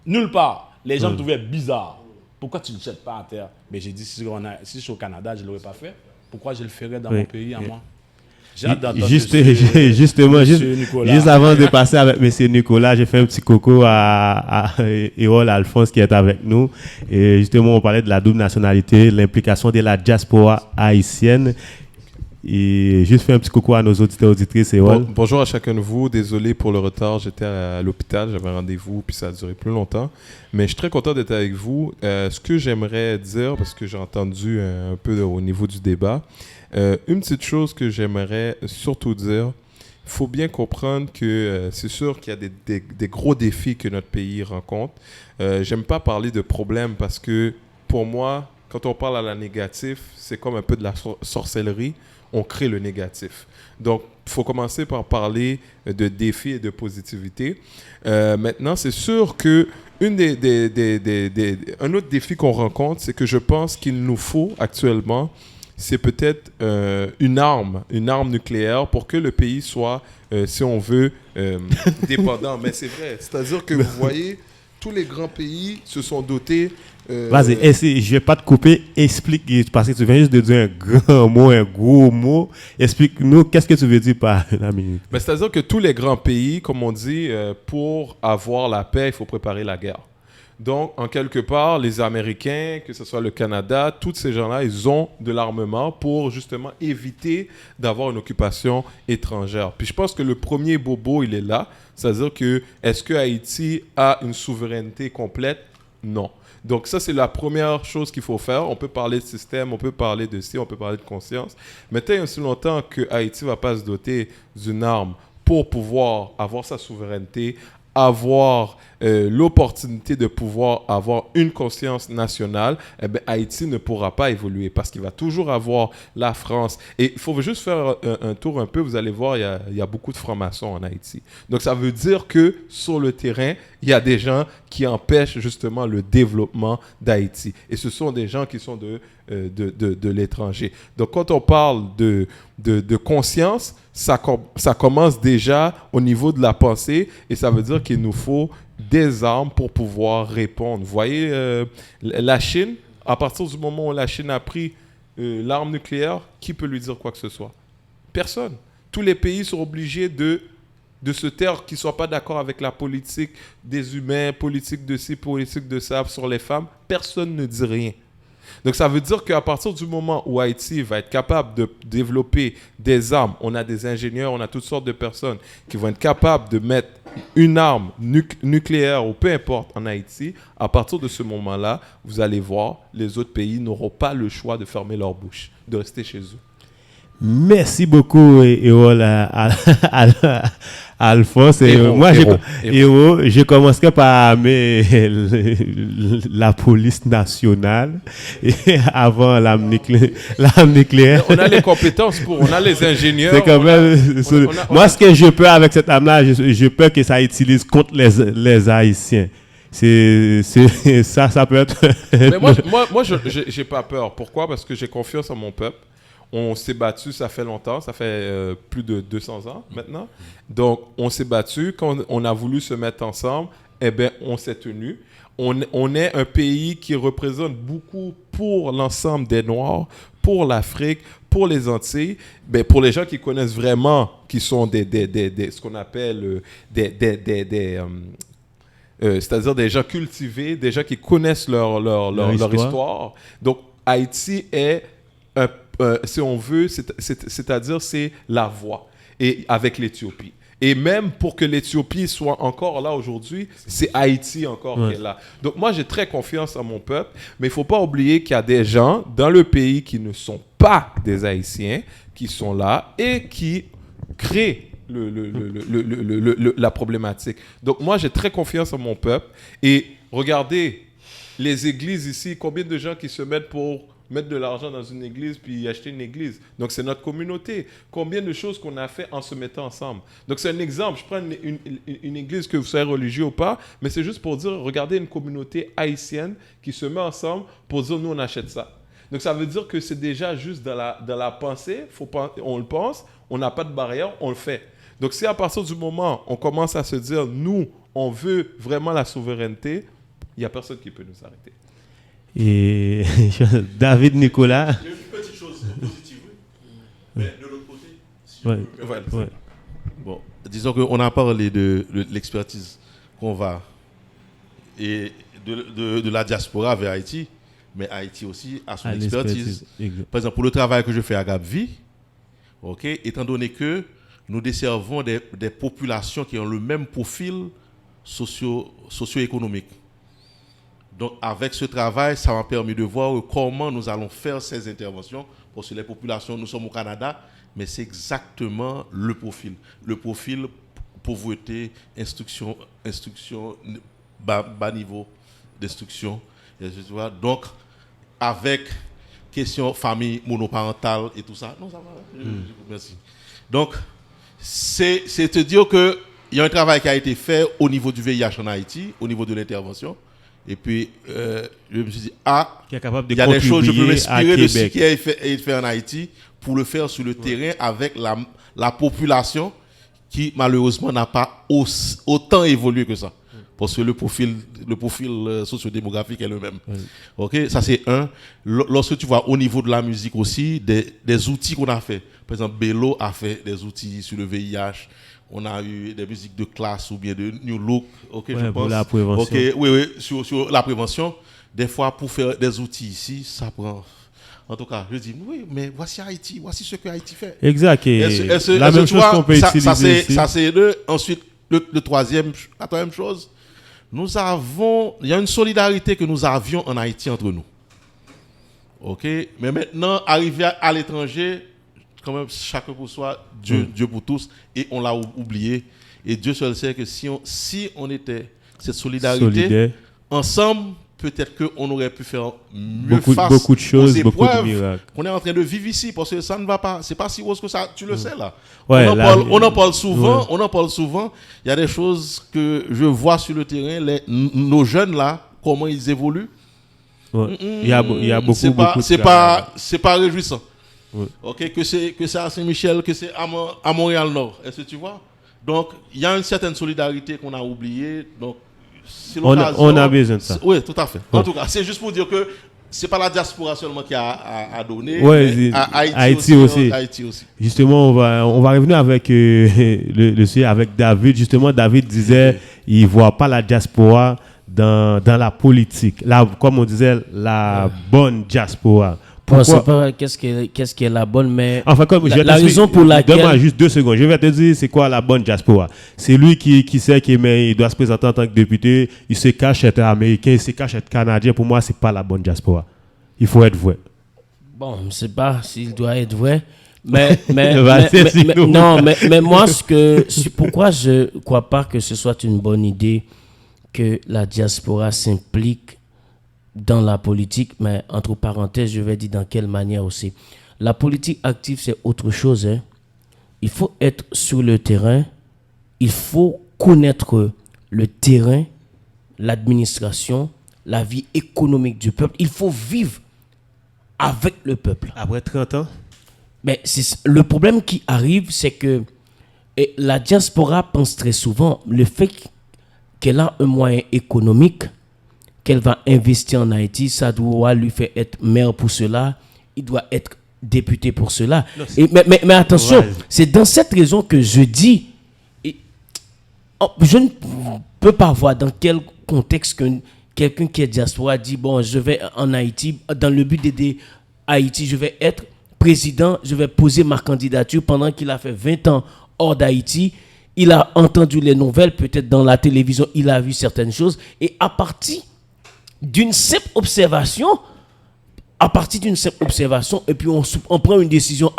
nulle part. Les gens me trouvaient bizarre. Pourquoi tu ne le jettes pas à terre? Mais j'ai dit, si je suis au Canada, je ne l'aurais pas fait. Pourquoi je le ferais dans mon pays à moi? Justement, juste avant de passer avec M. Nicolas, j'ai fait un petit coco à Eol Alphonse qui est avec nous. Et justement, on parlait de la double nationalité, l'implication de la diaspora haïtienne. Et juste faire un petit coucou à nos auditeurs et auditrices. Bonjour à chacun de vous. Désolé pour le retard. J'étais à l'hôpital. J'avais un rendez-vous puis ça a duré plus longtemps. Mais je suis très content d'être avec vous. Ce que j'aimerais dire, parce que j'ai entendu un peu au niveau du débat, une petite chose que j'aimerais surtout dire, il faut bien comprendre que c'est sûr qu'il y a des gros défis que notre pays rencontre. J'aime pas parler de problèmes parce que pour moi, quand on parle à la négative, c'est comme un peu de la sorcellerie. On crée le négatif. Donc, il faut commencer par parler de défis et de positivité. Maintenant, c'est sûr que un autre défi qu'on rencontre, c'est que je pense qu'il nous faut actuellement, c'est peut-être une arme nucléaire pour que le pays soit, si on veut, dépendant. Mais c'est vrai. C'est-à-dire que vous voyez, tous les grands pays se sont dotés. Vas-y, je ne vais pas te couper. Explique, parce que tu viens juste de dire un grand mot, un gros mot. Explique-nous, qu'est-ce que tu veux dire par la minute? Mais c'est-à-dire que tous les grands pays, comme on dit, pour avoir la paix, il faut préparer la guerre. Donc, en quelque part, les Américains, que ce soit le Canada, tous ces gens-là, ils ont de l'armement pour justement éviter d'avoir une occupation étrangère. Puis je pense que le premier bobo, il est là. C'est-à-dire que, est-ce que Haïti a une souveraineté complète? Non. Donc ça, c'est la première chose qu'il faut faire. On peut parler de système, on peut parler de ci, on peut parler de conscience. Mais tant et aussi longtemps que Haïti ne va pas se doter d'une arme pour pouvoir avoir sa souveraineté, avoir l'opportunité de pouvoir avoir une conscience nationale, eh bien, Haïti ne pourra pas évoluer parce qu'il va toujours avoir la France. Et il faut juste faire un tour un peu, vous allez voir, il y a beaucoup de francs-maçons en Haïti. Donc, ça veut dire que sur le terrain, il y a des gens qui empêchent justement le développement d'Haïti. Et ce sont des gens qui sont de l'étranger. Donc, quand on parle de conscience, ça commence déjà au niveau de la pensée et ça veut dire qu'il nous faut des armes pour pouvoir répondre. Vous voyez, la Chine, à partir du moment où la Chine a pris l'arme nucléaire, qui peut lui dire quoi que ce soit? Personne. Tous les pays sont obligés de se taire, qu'ils ne soient pas d'accord avec la politique des humains, politique de ci, politique de ça sur les femmes. Personne ne dit rien. Donc, ça veut dire qu'à partir du moment où Haïti va être capable de développer des armes, on a des ingénieurs, on a toutes sortes de personnes qui vont être capables de mettre une arme nucléaire ou peu importe en Haïti, à partir de ce moment-là, vous allez voir, les autres pays n'auront pas le choix de fermer leur bouche, de rester chez eux. Merci beaucoup, Alphonse. Moi, je commencerai par la police nationale avant l'arme nucléaire. On a les compétences on a les ingénieurs. C'est quand même. Moi, ce que je peux avec cette arme-là, je peux que ça utilise contre les Haïtiens. Ça peut être. Mais moi, j'ai pas peur. Pourquoi? Parce que j'ai confiance en mon peuple. On s'est battu, ça fait longtemps, ça fait plus de 200 ans maintenant. Donc, on s'est battu. Quand on a voulu se mettre ensemble, eh bien, on s'est tenu. On est un pays qui représente beaucoup pour l'ensemble des Noirs, pour l'Afrique, pour les Antilles, ben, pour les gens qui connaissent vraiment, qui sont ce qu'on appelle c'est-à-dire des gens cultivés, des gens qui connaissent leur histoire. Donc, Haïti est si on veut, c'est-à-dire c'est la voie, et avec l'Éthiopie. Et même pour que l'Éthiopie soit encore là aujourd'hui, c'est Haïti encore qui est là. Donc moi, j'ai très confiance en mon peuple, mais il ne faut pas oublier qu'il y a des gens dans le pays qui ne sont pas des Haïtiens, qui sont là et qui créent la problématique. Donc moi, j'ai très confiance en mon peuple. Et regardez, les églises ici, combien de gens qui se mettent pour mettre de l'argent dans une église puis acheter une église. Donc, c'est notre communauté. Combien de choses qu'on a fait en se mettant ensemble. Donc, c'est un exemple. Je prends une église, que vous soyez religieux ou pas, mais c'est juste pour dire, regardez une communauté haïtienne qui se met ensemble pour dire, nous, on achète ça. Donc, ça veut dire que c'est déjà juste dans la pensée, on le pense, on n'a pas de barrière, on le fait. Donc, si à partir du moment où on commence à se dire, nous, on veut vraiment la souveraineté, il n'y a personne qui peut nous arrêter. Et David Nicolas. Il y a une petite chose positive, mais de l'autre côté, bon, disons qu'on a parlé de l'expertise qu'on va et de la diaspora vers Haïti, mais Haïti aussi a son expertise. Par exemple, pour le travail que je fais à Gap-Vie, étant donné que nous desservons des populations qui ont le même profil socio-économique. Donc, avec ce travail, ça m'a permis de voir comment nous allons faire ces interventions. Parce que les populations, nous sommes au Canada, mais c'est exactement le profil. Le profil pauvreté, instruction, bas niveau d'instruction. Donc, avec question famille monoparentale et tout ça. Non, ça va. Merci. Donc, c'est te dire qu'il y a un travail qui a été fait au niveau du VIH en Haïti, au niveau de l'intervention. Et puis, je me suis dit, qui est capable il y a des choses, je peux m'inspirer de ce qui a été fait en Haïti pour le faire sur le terrain avec la population qui, malheureusement, n'a pas autant évolué que ça. Parce que le profil sociodémographique est le même. Ok, ça c'est un. Lorsque tu vois au niveau de la musique aussi, des outils qu'on a fait. Par exemple, Bello a fait des outils sur le VIH. On a eu des musiques de classe ou bien de New Look, je pense. Pour la prévention. Oui, sur la prévention. Des fois, pour faire des outils ici, ça prend. En tout cas, je dis, oui, mais voici Haïti, voici ce que Haïti fait. Exact. La même chose qu'on peut utiliser ici. Ça, c'est Ensuite, la troisième chose, il y a une solidarité que nous avions en Haïti entre nous. OK? Mais maintenant, arrivé à l'étranger, quand même, chacun pour soi, Dieu pour tous, et on l'a oublié. Et Dieu seul sait que si on était cette solidarité, ensemble, peut-être qu'on aurait pu faire mieux face beaucoup de choses, aux beaucoup de épreuves miracles. qu'on est en train de vivre ici, parce que ça ne va pas, c'est pas si rose que ça, tu le sais là. Ouais, On en parle souvent, il y a des choses que je vois sur le terrain, nos jeunes là, comment ils évoluent. Ouais. Il y a beaucoup c'est de pas réjouissant. Ouais. OK, que c'est à Saint-Michel, que c'est à Montréal-Nord. Est-ce que tu vois? Donc, il y a une certaine solidarité qu'on a oubliée. Donc, c'est l'occasion. On a besoin de ça. Oui, tout à fait. Ouais. En tout cas, c'est juste pour dire que c'est pas la diaspora seulement qui a donné, Ouais, mais à Haïti aussi. Haïti aussi. Justement, on va revenir avec le sujet avec David. Justement, David disait il voit pas la diaspora dans la politique. Comme on disait, la bonne diaspora. Pourquoi? Je ne sais pas qu'est-ce qui est la bonne, mais enfin, comme la raison pour laquelle... Donne-moi juste 2 secondes. Je vais te dire c'est quoi la bonne diaspora. C'est lui qui sait qu'il doit se présenter en tant que député, il se cache être américain, il se cache être canadien. Pour moi, ce n'est pas la bonne diaspora. Il faut être vrai. Bon, je ne sais pas s'il doit être vrai. Mais moi, pourquoi je ne crois pas que ce soit une bonne idée que la diaspora s'implique dans la politique, mais entre parenthèses, je vais dire dans quelle manière aussi. La politique active, c'est autre chose. Hein. Il faut être sur le terrain, il faut connaître le terrain, l'administration, la vie économique du peuple. Il faut vivre avec le peuple. Après 30 ans? Mais le problème qui arrive, c'est que la diaspora pense très souvent le fait qu'elle a un moyen économique, qu'elle va investir en Haïti, ça doit lui faire être maire pour cela, il doit être député pour cela. Non, mais attention, c'est dans cette raison que je dis, je ne peux pas voir dans quel contexte quelqu'un qui est diaspora dit, bon, je vais en Haïti, dans le but d'aider Haïti, je vais être président, je vais poser ma candidature pendant qu'il a fait 20 ans hors d'Haïti. Il a entendu les nouvelles, peut-être dans la télévision, il a vu certaines choses, et à partir d'une simple observation, et puis on prend une décision,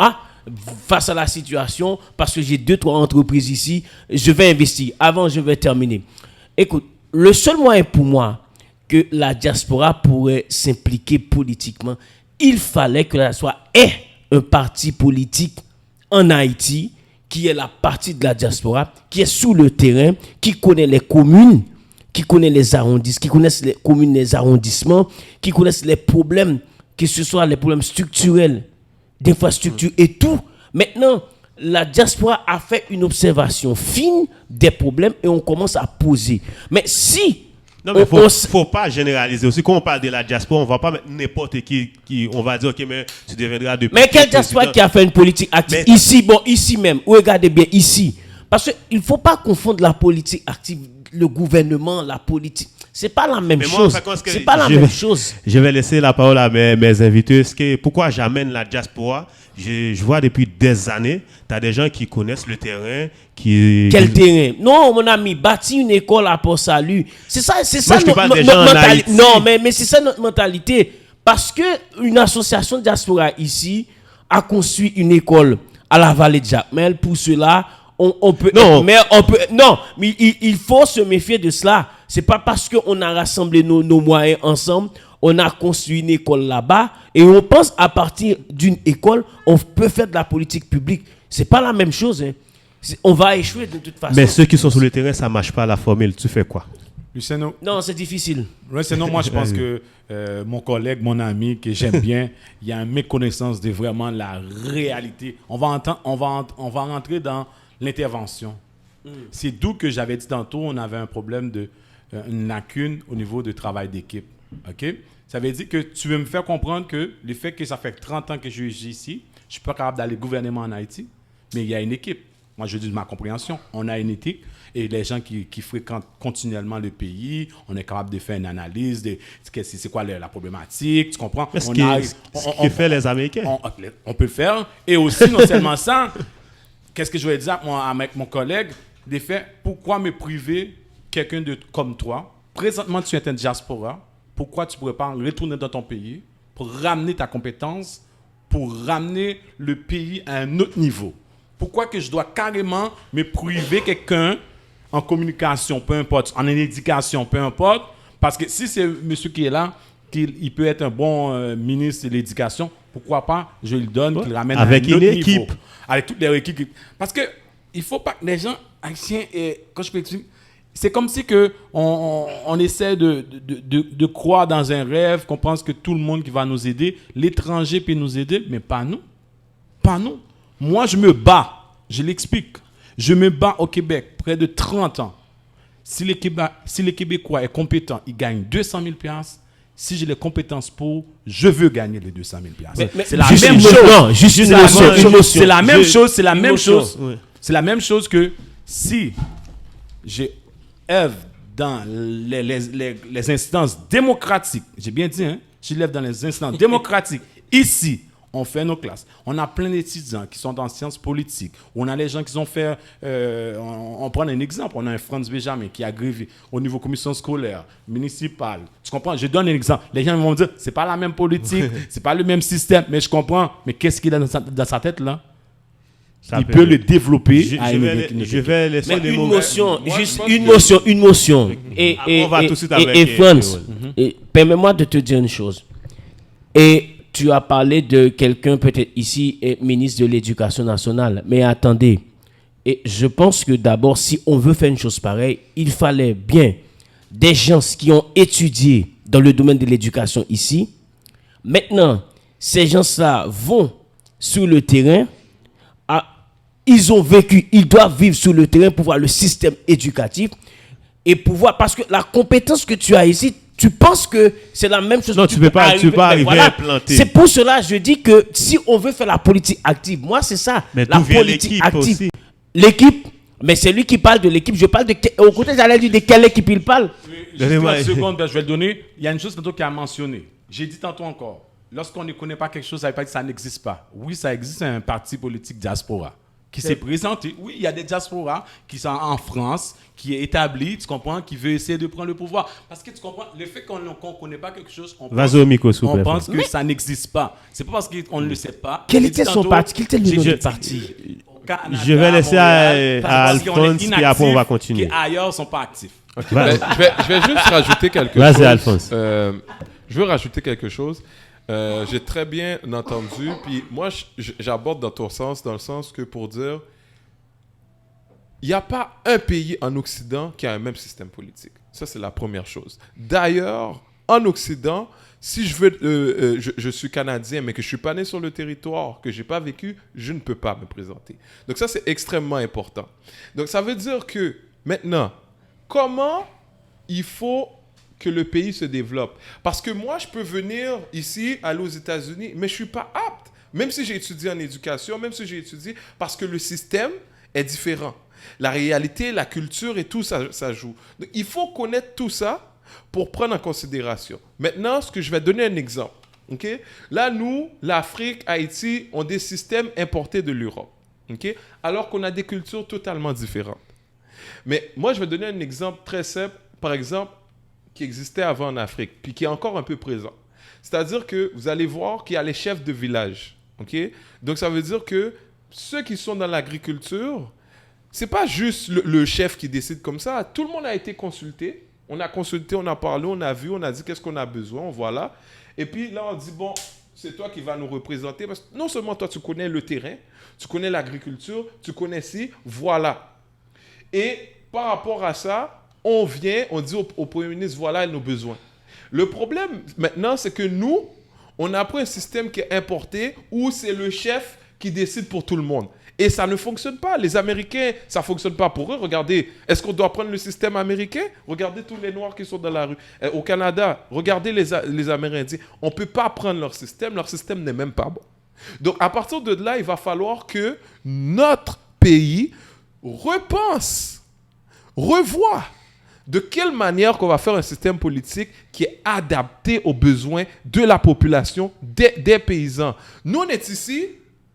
face à la situation, parce que j'ai 2-3 entreprises ici, je vais investir. Avant, je vais terminer. Écoute, le seul moyen pour moi que la diaspora pourrait s'impliquer politiquement, il fallait que la diaspora ait un parti politique en Haïti, qui est la partie de la diaspora, qui est sous le terrain, qui connaît les communes, qui connaît les arrondissements, qui connaissent les communes, les arrondissements, qui connaissent les problèmes, que ce soit les problèmes structurels, d'infrastructure et tout. Maintenant, la diaspora a fait une observation fine des problèmes et on commence à poser. Mais si... Non, mais il ne faut pas généraliser aussi. Quand on parle de la diaspora, on ne va pas mettre n'importe qui, on va dire, ok, mais tu deviendras député. Mais quelle diaspora qui a fait une politique active ici même, regardez bien, ici. Parce qu'il ne faut pas confondre la politique active, le gouvernement, la politique. C'est pas la même chose. C'est pas la même chose. Je vais laisser la parole à mes invités. Pourquoi j'amène la diaspora? Je vois depuis des années, tu as des gens qui connaissent le terrain. Quel terrain? Non, mon ami, bâtir une école à Port-Salut. C'est ça notre mentalité. Non, mais c'est ça notre mentalité. Parce qu'une association de diaspora ici a construit une école à la vallée de Jacmel. Pour cela, on peut... Non, mais il faut se méfier de cela. C'est pas parce qu'on a rassemblé nos moyens ensemble, on a construit une école là-bas et on pense à partir d'une école, on peut faire de la politique publique. C'est pas la même chose. Hein. On va échouer de toute façon. Mais ceux qui sont sur le terrain, ça marche pas la formule. Tu fais quoi? Luciano? Non, c'est difficile. Luciano, moi je pense que mon collègue, mon ami, que j'aime bien, il y a une méconnaissance de vraiment la réalité. On va rentrer dans l'intervention. C'est d'où que j'avais dit tantôt, on avait un problème une lacune au niveau du travail d'équipe. OK? Ça veut dire que tu veux me faire comprendre que le fait que ça fait 30 ans que je suis ici, je ne suis pas capable d'aller gouvernement en Haïti, mais il y a une équipe. Moi, je dis de ma compréhension. On a une éthique et les gens qui fréquentent continuellement le pays, on est capable de faire une analyse de c'est quoi la problématique, tu comprends? Ce qui fait les Américains. On peut le faire. Et aussi, non seulement ça, qu'est-ce que je vais dire avec mon collègue? De fait, pourquoi me priver quelqu'un comme toi présentement, tu es un diaspora. Pourquoi tu ne pourrais pas retourner dans ton pays pour ramener ta compétence, pour ramener le pays à un autre niveau? Pourquoi que je dois carrément me priver quelqu'un en communication, peu importe, en éducation, peu importe? Parce que si c'est monsieur qui est là, il peut être un bon ministre de l'éducation, pourquoi pas je lui donne, qu'il ramène avec à un autre une équipe. niveau. Avec toutes les équipes. Parce que il ne faut pas que les gens haïtiens, quand je peux expliquer, c'est comme si que on essaie de croire dans un rêve, qu'on pense que tout le monde qui va nous aider, l'étranger peut nous aider, mais pas nous. Pas nous. Moi, je me bats, je l'explique. Je me bats au Québec, près de 30 ans. Si les Québécois est compétent, ils gagnent 200 000 $. Si j'ai les compétences pour, je veux gagner les 200 000 $. Mais c'est la juste même une chose. non, juste une émotion. C'est la même chose. C'est la même émotion, chose. oui. C'est la même chose que si j'ai œuvre dans les instances démocratiques. J'ai bien dit, hein? Je lève dans les instances démocratiques. Ici, on fait nos classes. On a plein d'étudiants qui sont dans sciences politiques. On a les gens qui ont fait... on prend un exemple. On a un Franz Benjamin qui a grévé au niveau commission scolaire, municipale. Tu comprends? Je donne un exemple. Les gens vont me dire, c'est pas la même politique, c'est pas le même système. Mais je comprends. Mais qu'est-ce qu'il a dans sa tête, là? Il peut le développer. Je vais laisser Mais les mots. une motion. Et On va tout de suite avec et Franz, permets-moi de te dire une chose. Et tu as parlé de quelqu'un peut-être ici, ministre de l'Éducation nationale. Mais attendez, et je pense que d'abord, si on veut faire une chose pareille, il fallait bien des gens qui ont étudié dans le domaine de l'éducation ici. Maintenant, ces gens-là vont sur le terrain. Ils ont vécu, ils doivent vivre sur le terrain pour voir le système éducatif et pour voir, parce que la compétence que tu as ici, tu penses que c'est la même chose. Non, tu ne peux pas arriver à implanter. C'est pour cela que je dis que si on veut faire la politique active, moi c'est ça, mais la politique active. Aussi. L'équipe, mais c'est lui qui parle de l'équipe, je parle de... Au côté, j'allais dire de quelle équipe il parle. Juste une seconde, je vais le donner. Il y a une chose tantôt qui a mentionné. J'ai dit tantôt encore, lorsqu'on ne connaît pas quelque chose, ça veut pas dire que ça n'existe pas. Oui, ça existe, un parti politique diaspora qui s'est présenté. Oui, il y a des diasporas qui sont en France, qui est établi, tu comprends, qui veut essayer de prendre le pouvoir. Parce que tu comprends, le fait qu'on ne connaît pas quelque chose, on pense que ça n'existe pas. C'est pas parce qu'on ne le sait pas. Quel était son parti? Quel était le nom du parti? Canada, je vais laisser à Alphonse, puis après on va continuer. Qui ailleurs sont pas actifs. Okay. Je vais juste rajouter quelque chose. Vas-y, Alphonse. Je veux rajouter quelque chose. J'ai très bien entendu, puis moi j'aborde dans ton sens, dans le sens que pour dire, il n'y a pas un pays en Occident qui a un même système politique. Ça, c'est la première chose. D'ailleurs, en Occident, si je veux, je suis Canadien, mais que je ne suis pas né sur le territoire, que je n'ai pas vécu, je ne peux pas me présenter. Donc ça, c'est extrêmement important. Donc ça veut dire que, maintenant, comment il faut que le pays se développe? Parce que moi, je peux venir ici, aller aux États-Unis, mais je ne suis pas apte. Même si j'ai étudié en éducation, même si j'ai étudié, parce que le système est différent. La réalité, la culture et tout, ça joue. Donc, il faut connaître tout ça pour prendre en considération. Maintenant, je vais donner un exemple. Okay? Là, nous, l'Afrique, Haïti, ont des systèmes importés de l'Europe. Okay? Alors qu'on a des cultures totalement différentes. Mais moi, je vais donner un exemple très simple. Par exemple, qui existait avant en Afrique, puis qui est encore un peu présent. C'est-à-dire que vous allez voir qu'il y a les chefs de village. Okay? Donc, ça veut dire que ceux qui sont dans l'agriculture, c'est pas juste le chef qui décide comme ça. Tout le monde a été consulté. On a consulté, on a parlé, on a vu, on a dit qu'est-ce qu'on a besoin, voilà. Et puis là, on dit, bon, c'est toi qui vas nous représenter. Parce que non seulement toi, tu connais le terrain, tu connais l'agriculture, tu connais ci, voilà. Et par rapport à ça, on vient, on dit au Premier ministre, voilà nos besoins. Le problème maintenant, c'est que nous, on a pris un système qui est importé où c'est le chef qui décide pour tout le monde. Et ça ne fonctionne pas. Les Américains, ça ne fonctionne pas pour eux. Regardez, est-ce qu'on doit prendre le système américain? Regardez tous les Noirs qui sont dans la rue. Au Canada, regardez les Amérindiens. On ne peut pas prendre leur système n'est même pas bon. Donc, à partir de là, il va falloir que notre pays repense, revoie de quelle manière qu'on va faire un système politique qui est adapté aux besoins de la population, des paysans. Nous, on est ici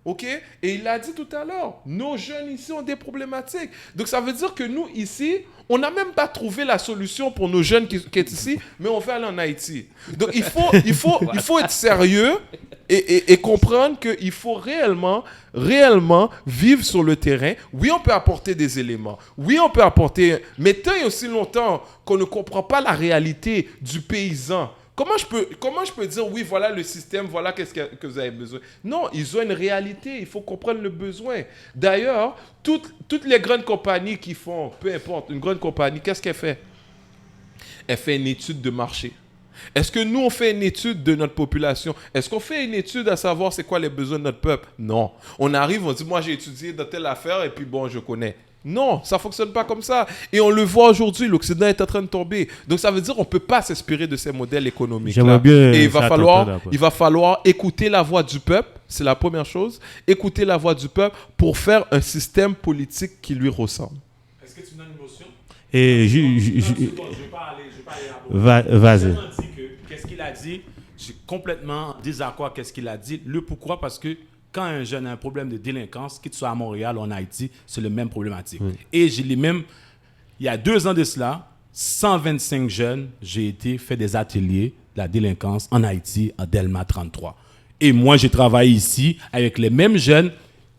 OK? Et il l'a dit tout à l'heure, nos jeunes ici ont des problématiques. Donc ça veut dire que nous ici, on n'a même pas trouvé la solution pour nos jeunes qui sont ici, mais on veut aller en Haïti. Donc il faut être sérieux et comprendre qu'il faut réellement vivre sur le terrain. Oui, on peut apporter des éléments. Oui, on peut apporter... Mais tant et aussi longtemps qu'on ne comprend pas la réalité du paysan, comment je peux dire, oui, voilà le système, voilà qu'est-ce que vous avez besoin. Non, ils ont une réalité, il faut comprendre le besoin. D'ailleurs, toutes les grandes compagnies qui font, peu importe, une grande compagnie, qu'est-ce qu'elle fait? Elle fait une étude de marché. Est-ce que nous, on fait une étude de notre population? Est-ce qu'on fait une étude à savoir c'est quoi les besoins de notre peuple? Non. On arrive, on dit, moi, j'ai étudié dans telle affaire et puis bon, je connais. Non, ça ne fonctionne pas comme ça. Et on le voit aujourd'hui, l'Occident est en train de tomber. Donc ça veut dire qu'on ne peut pas s'inspirer de ces modèles économiques-là. Et il va falloir écouter la voix du peuple, c'est la première chose. Écouter la voix du peuple pour faire un système politique qui lui ressemble. Est-ce que tu donnes une motion? Et je vais pas aller vas-y. Qu'est-ce qu'il a dit? Je suis complètement en désaccord avec ce qu'il a dit. Le pourquoi? Parce que quand un jeune a un problème de délinquance, qu'il soit à Montréal ou en Haïti, c'est le même problématique. Oui. Et il y a 2 ans de cela, 125 jeunes, j'ai été fait des ateliers de la délinquance en Haïti, à Delma 33. Et moi, j'ai travaillé ici avec les mêmes jeunes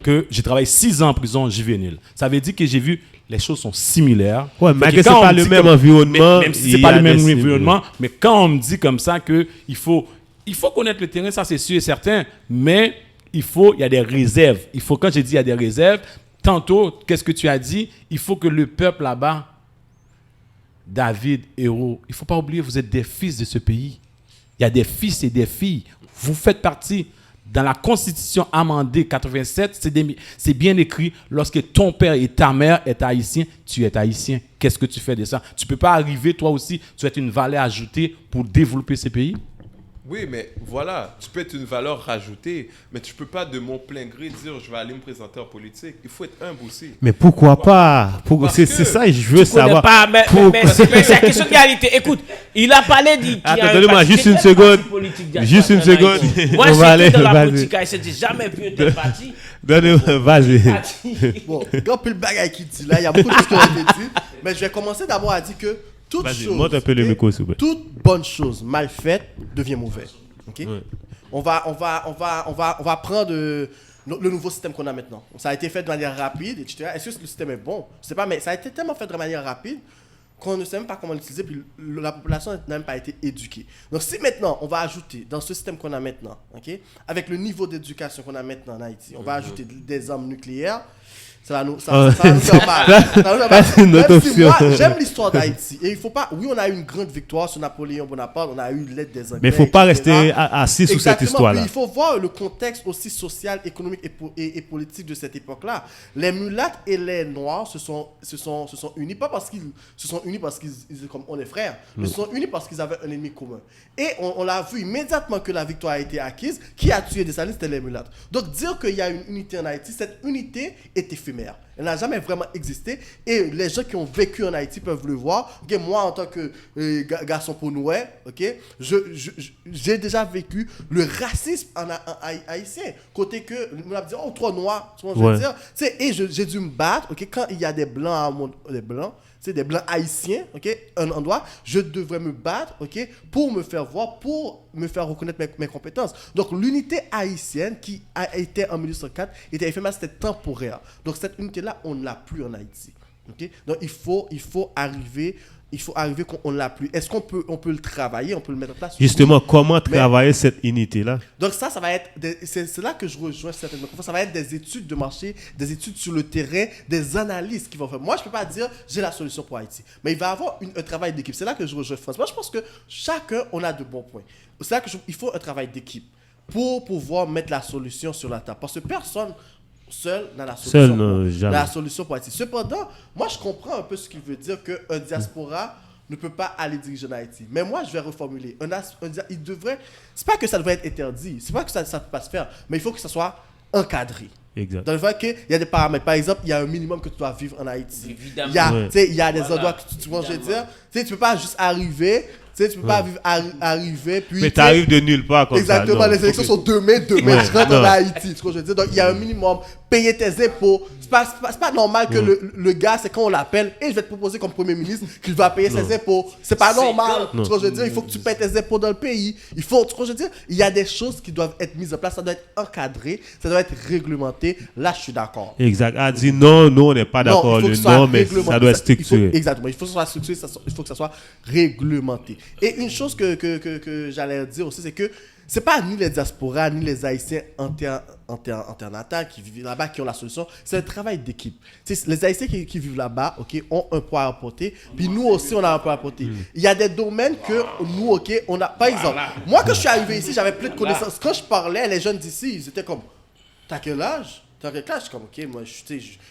que j'ai travaillé 6 ans en prison juvénile. Ça veut dire que j'ai vu les choses sont similaires. Ouais, mais c'est pas le même environnement. Même si c'est pas le même environnement, mais quand on me dit comme ça qu'il faut connaître le terrain, ça c'est sûr et certain, mais il y a des réserves. Quand j'ai dit il y a des réserves, tantôt, qu'est-ce que tu as dit? Il faut que le peuple là-bas, David, Héros, il ne faut pas oublier, vous êtes des fils de ce pays. Il y a des fils et des filles. Vous faites partie. Dans la Constitution amendée 87, c'est bien écrit, lorsque ton père et ta mère est haïtien, tu es haïtien. Qu'est-ce que tu fais de ça? Tu ne peux pas arriver, toi aussi, tu es une valeur ajoutée pour développer ce pays? Oui, mais voilà, tu peux être une valeur rajoutée, mais tu ne peux pas de mon plein gré dire je vais aller me présenter en politique. Il faut être humble aussi. Mais pourquoi pas? C'est ça que je veux savoir. Pas, mais c'est la question de réalité. Écoute, il a parlé Attendez-moi, juste une seconde. Juste une seconde. Moi, je suis dans la politique haïtienne, je n'ai jamais vu un tel parti. Vas-y. Bon, quand le bagage qui dit là, il y a beaucoup de choses qui ont été dites, mais je vais commencer d'abord à dire que toute bonne chose mal faite devient mauvaise. Okay? Ouais. On va prendre le nouveau système qu'on a maintenant. Ça a été fait de manière rapide, etc. Est-ce que le système est bon? Je ne sais pas, mais ça a été tellement fait de manière rapide qu'on ne sait même pas comment l'utiliser, puis la population n'a même pas été éduquée. Donc si maintenant, on va ajouter dans ce système qu'on a maintenant, okay, avec le niveau d'éducation qu'on a maintenant en Haïti, on va ajouter des armes nucléaires, ça va nous faire mal. Même si moi, j'aime l'histoire d'Haïti. Et il faut pas... Oui, on a eu une grande victoire sur Napoléon Bonaparte, on a eu l'aide des Anglais. Mais il ne faut pas rester assis sur cette histoire-là. Il faut voir le contexte aussi social, économique et politique de cette époque-là. Les mulattes et les noirs se sont unis, pas parce qu'ils se sont unis parce qu'ils comme on est frères, mais ils se sont unis parce qu'ils avaient un ennemi commun. Et on l'a vu immédiatement que la victoire a été acquise. Qui a tué Dessalines? C'était les mulattes. Donc dire qu'il y a une unité en Haïti, cette unité est éphémère. Elle n'a jamais vraiment existé et les gens qui ont vécu en Haïti peuvent le voir. Okay, moi, en tant que garçon ponouais, okay, j'ai déjà vécu le racisme en haïtien. Côté que, on m'a dit, oh, toi noir, tu vois, je veux dire. Et j'ai dû me battre, okay, quand il y a des blancs des blancs haïtiens, okay, un endroit, je devrais me battre, okay, pour me faire voir, pour me faire reconnaître mes compétences. Donc, l'unité haïtienne qui a été en 1904 était éphémère, c'était temporaire. Donc, cette unité-là, on ne l'a plus en Haïti. Okay? Donc, il faut arriver qu'on ne l'a plus. Est-ce qu'on peut le travailler, on peut le mettre en place? Justement, comment travailler cette unité-là? Donc ça va être... C'est là que je rejoins certainement. Ça va être des études de marché, des études sur le terrain, des analyses qui vont faire. Moi, je ne peux pas dire j'ai la solution pour Haïti. Mais il va y avoir un travail d'équipe. C'est là que je rejoins France. Moi, je pense que chacun, on a de bons points. C'est là qu'il faut un travail d'équipe pour pouvoir mettre la solution sur la table. Parce que personne... Seul n'a la solution pour Haïti. Cependant, moi, je comprends un peu ce qu'il veut dire qu'un diaspora ne peut pas aller diriger en Haïti. Mais moi, je vais reformuler. Il devrait... C'est pas que ça devrait être interdit. C'est pas que ça ne peut pas se faire. Mais il faut que ça soit encadré. Exact. Dans le fait qu'il y a des paramètres. Par exemple, il y a un minimum que tu dois vivre en Haïti. Évidemment. Il y a des endroits que tu veux dire. Tu ne peux pas juste arriver Tu sais, tu peux pas arriver puis. Mais t'arrives de nulle part comme exactement, ça. Exactement, les élections sont demain, tu rentres en Haïti. Tu vois, je veux dire, donc il y a un minimum. Payer tes impôts. C'est pas normal que le gars, c'est quand on l'appelle et je vais te proposer comme premier ministre qu'il va payer ses impôts. C'est pas normal. Tu vois, je veux dire, il faut que tu payes tes impôts dans le pays. Tu vois, je veux dire, il y a des choses qui doivent être mises en place. Ça doit être encadré, ça doit être réglementé. Là, je suis d'accord. Exact. A dit non, nous, on n'est pas d'accord. Le non, mais ça doit être structuré. Exactement. Il faut que ce soit structuré, il faut que ça soit réglementé. Et une chose que j'allais dire aussi, c'est que c'est pas ni les diasporas, ni les Haïtiens internatales qui vivent là-bas qui ont la solution. C'est un travail d'équipe. Les Haïtiens qui vivent là-bas, ont un poids à apporter. Puis nous aussi, on a un poids à apporter. Il y a des domaines que nous, on a... Par exemple, moi, quand je suis arrivé ici, j'avais plus de connaissances. Quand je parlais, les jeunes d'ici, ils étaient comme... T'as quel âge? Je suis comme, ok, moi,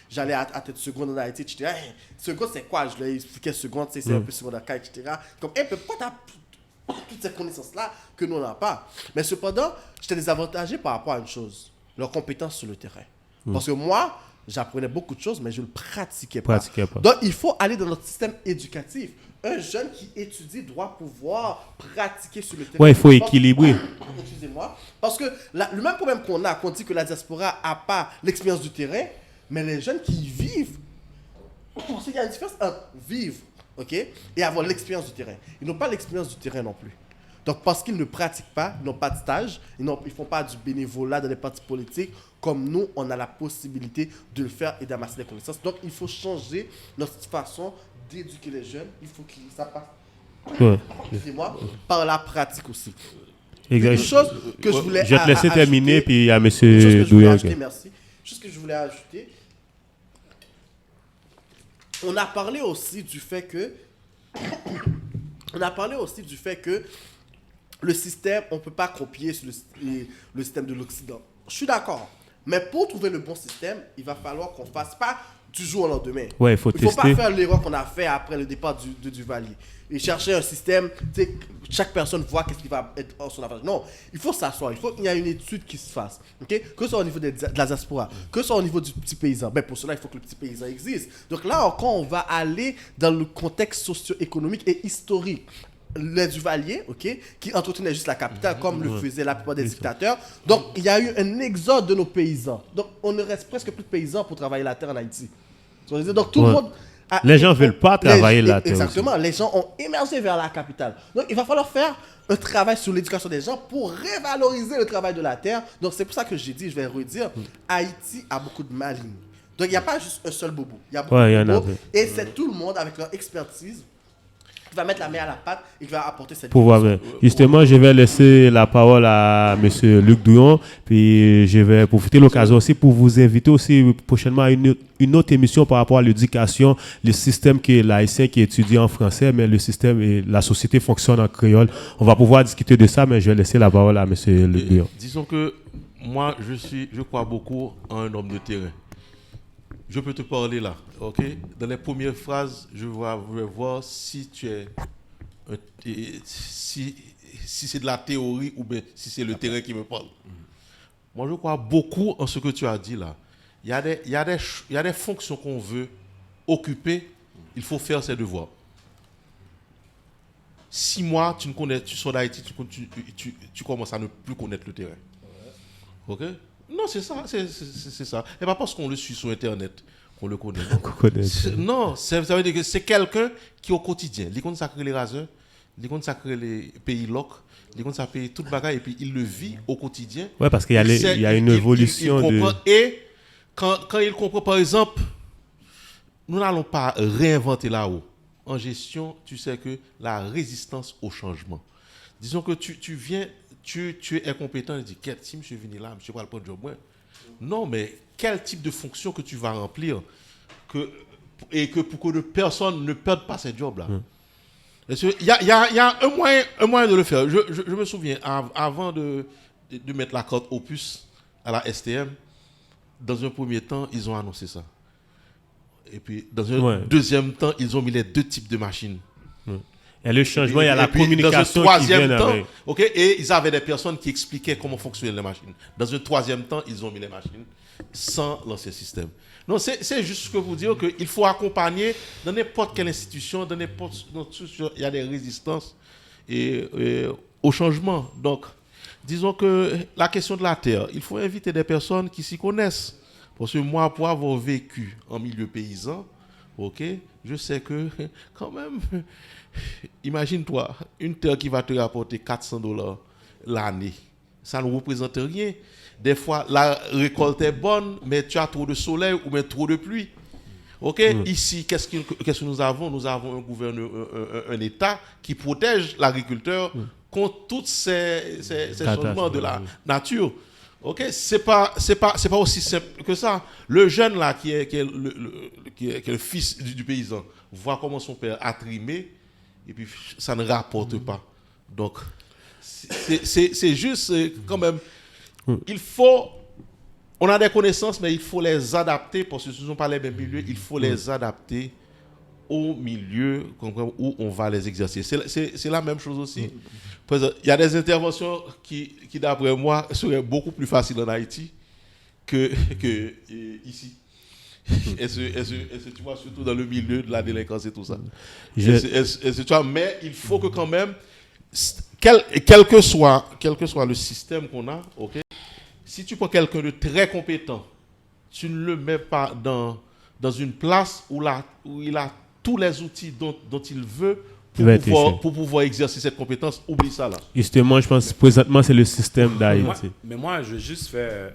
j'allais à tête seconde en Haïti, etc. Hey, seconde, c'est quoi? Je leur expliquais seconde, c'est un peu secondaire, etc. Comme, hey, pourquoi t'as toutes ces connaissances-là que nous, on n'a pas? Mais cependant, j'étais désavantagé par rapport à une chose, leur compétence sur le terrain. Parce que moi, j'apprenais beaucoup de choses, mais je ne le pratiquais pas. Donc, il faut aller dans notre système éducatif. Un jeune qui étudie doit pouvoir pratiquer sur le terrain. Ouais, il faut équilibrer. Excusez-moi. Parce que le même problème qu'on dit que la diaspora n'a pas l'expérience du terrain, mais les jeunes qui y vivent, il y a une différence entre vivre, et avoir l'expérience du terrain. Ils n'ont pas l'expérience du terrain non plus. Donc, parce qu'ils ne pratiquent pas, ils n'ont pas de stage, ils ne font pas du bénévolat dans les partis politiques, comme nous, on a la possibilité de le faire et d'amasser des connaissances. Donc, il faut changer notre façon d'éduquer les jeunes. Il faut que ça passe par la pratique aussi. Exact. Une chose que je voulais Je vais te laisser terminer, ajouter, puis il y a M. Douillon. Merci. Chose que je voulais ajouter. On a parlé aussi du fait que le système, on ne peut pas copier sur le système de l'Occident. Je suis d'accord. Mais pour trouver le bon système, il va falloir qu'on ne fasse pas du jour au lendemain. Ouais, il faut pas faire l'erreur qu'on a fait après le départ de Duvalier. Et chercher un système, chaque personne voit qu'est-ce qui va être en son avantage. Non, il faut s'asseoir, il faut qu'il y ait une étude qui se fasse. Que ce soit au niveau de la diaspora, que ce soit au niveau du petit paysan. Pour cela, il faut que le petit paysan existe. Donc là encore, on va aller dans le contexte socio-économique et historique. Les Duvalier, qui entretenaient juste la capitale, comme le faisaient la plupart des dictateurs. Donc, il y a eu un exode de nos paysans. Donc, on ne reste presque plus de paysans pour travailler la terre en Haïti. Donc, tout le monde... Les gens ne veulent pas travailler la terre. Exactement. Les gens ont émergé vers la capitale. Donc, il va falloir faire un travail sur l'éducation des gens pour révaloriser le travail de la terre. Donc, c'est pour ça que j'ai dit, je vais redire, Haïti a beaucoup de malines. Donc, il n'y a pas juste un seul bobo. Il y a beaucoup de bobos. Et c'est tout le monde avec leur expertise qui va mettre la main à la pâte et qui va apporter cette Justement, je vais laisser la parole à M. Luc Douillon, puis je vais profiter de l'occasion aussi pour vous inviter aussi prochainement à une autre émission par rapport à l'éducation, le système qui est l'haïtien qui étudie en français, mais le système et la société fonctionne en créole. On va pouvoir discuter de ça, mais je vais laisser la parole à M. Luc Douillon. Disons que moi, je crois beaucoup en un homme de terrain. Je peux te parler là, ok? Dans les premières phrases, je vais voir si tu es si c'est de la théorie ou bien si c'est le terrain qui me parle. Moi, je crois beaucoup en ce que tu as dit là. Il y a des fonctions qu'on veut occuper, il faut faire ses devoirs. 6 mois, tu sors d'Haïti, tu commences à ne plus connaître le terrain. Ok? Non, c'est ça, c'est ça. Et pas parce qu'on le suit sur Internet qu'on le connaît. Non, ça veut dire que c'est quelqu'un qui au quotidien, il compte sacrer les raseurs, il compte sacrer les pays locs, il compte sacrer toute bagaille et puis il le vit au quotidien. Ouais, parce qu'il y a une évolution il comprend, et quand il comprend, par exemple, nous n'allons pas réinventer là-haut. En gestion, tu sais que la résistance au changement. Disons que tu viens, tu es incompétent et dis, quel type je suis venu là, je ne vais pas le prendre job. Non, mais quel type de fonction que tu vas remplir et que pour que personne ne perde pas ces jobs-là. Il y a un moyen de le faire. Je me souviens, avant de mettre la carte Opus à la STM, dans un premier temps, ils ont annoncé ça. Et puis, dans un deuxième temps, ils ont mis les 2 types de machines. Il y a le changement, il y a la communication qui vient avec. Et ils avaient des personnes qui expliquaient comment fonctionnaient les machines. Dans un troisième temps, ils ont mis les machines sans l'ancien système. Non, c'est juste pour vous dire qu'il faut accompagner dans n'importe quelle institution, il y a des résistances. et au changement. Donc, disons que la question de la terre, il faut inviter des personnes qui s'y connaissent. Parce que moi, pour avoir vécu en milieu paysan, ok, je sais que quand même, imagine-toi, une terre qui va te rapporter $400 l'année, ça ne représente rien. Des fois, la récolte est bonne, mais tu as trop de soleil ou bien trop de pluie. Ok, ici, qu'est-ce que nous avons? Nous avons un gouvernement, un État qui protège l'agriculteur contre tous ces changements de la nature. Ok, c'est pas aussi simple que ça. Le jeune là qui est le fils du paysan voit comment son père a trimé et puis ça ne rapporte pas. Donc c'est juste quand même. On a des connaissances, mais il faut les adapter parce que ce ne sont pas les mêmes milieux. Il faut les adapter au milieu où on va les exercer. C'est la même chose aussi. Il y a des interventions qui d'après moi, seraient beaucoup plus faciles en Haïti que ici. Et tu vois, surtout dans le milieu de la délinquance et tout ça. Mais il faut que quand même, quel que soit le système qu'on a, ok, si tu prends quelqu'un de très compétent, tu ne le mets pas dans une place où il a tous les outils dont il veut pour pouvoir exercer cette compétence. Oublie ça là. Justement, je pense que présentement, c'est le système d'Haïti. Mais moi, je veux juste faire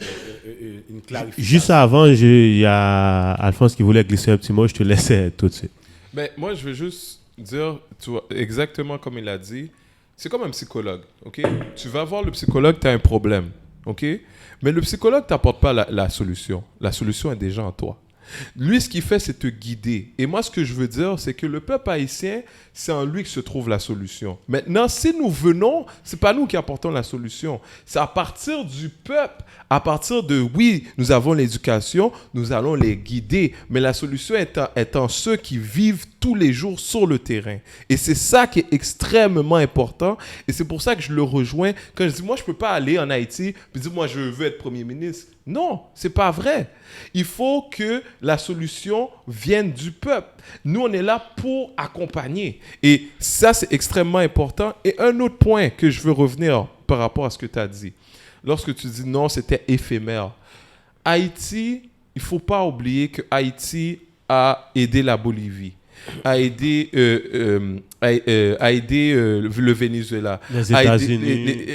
une clarification. Juste avant, il y a Alphonse qui voulait glisser un petit mot. Je te laisse tout de suite. Mais moi, je veux juste dire, tu vois, exactement comme il a dit, c'est comme un psychologue. Ok, tu vas voir le psychologue, tu as un problème. Ok, mais le psychologue ne t'apporte pas la solution. La solution est déjà en toi. Lui, ce qu'il fait, c'est te guider. Et moi, ce que je veux dire, c'est que le peuple haïtien, c'est en lui que se trouve la solution. Maintenant, si nous venons, c'est pas nous qui apportons la solution. C'est à partir du peuple, à partir de, oui, nous avons l'éducation, nous allons les guider. Mais la solution est en ceux qui vivent tous les jours sur le terrain. Et c'est ça qui est extrêmement important. Et c'est pour ça que je le rejoins. Quand je dis, moi, je peux pas aller en Haïti et dire, moi, je veux être Premier ministre. Non, c'est pas vrai. Il faut que la solution vienne du peuple. Nous, on est là pour accompagner. Et ça, c'est extrêmement important. Et un autre point que je veux revenir par rapport à ce que tu as dit. Lorsque tu dis non, c'était éphémère. Haïti, il ne faut pas oublier que Haïti a aidé la Bolivie, a aidé le Venezuela. Les États-Unis.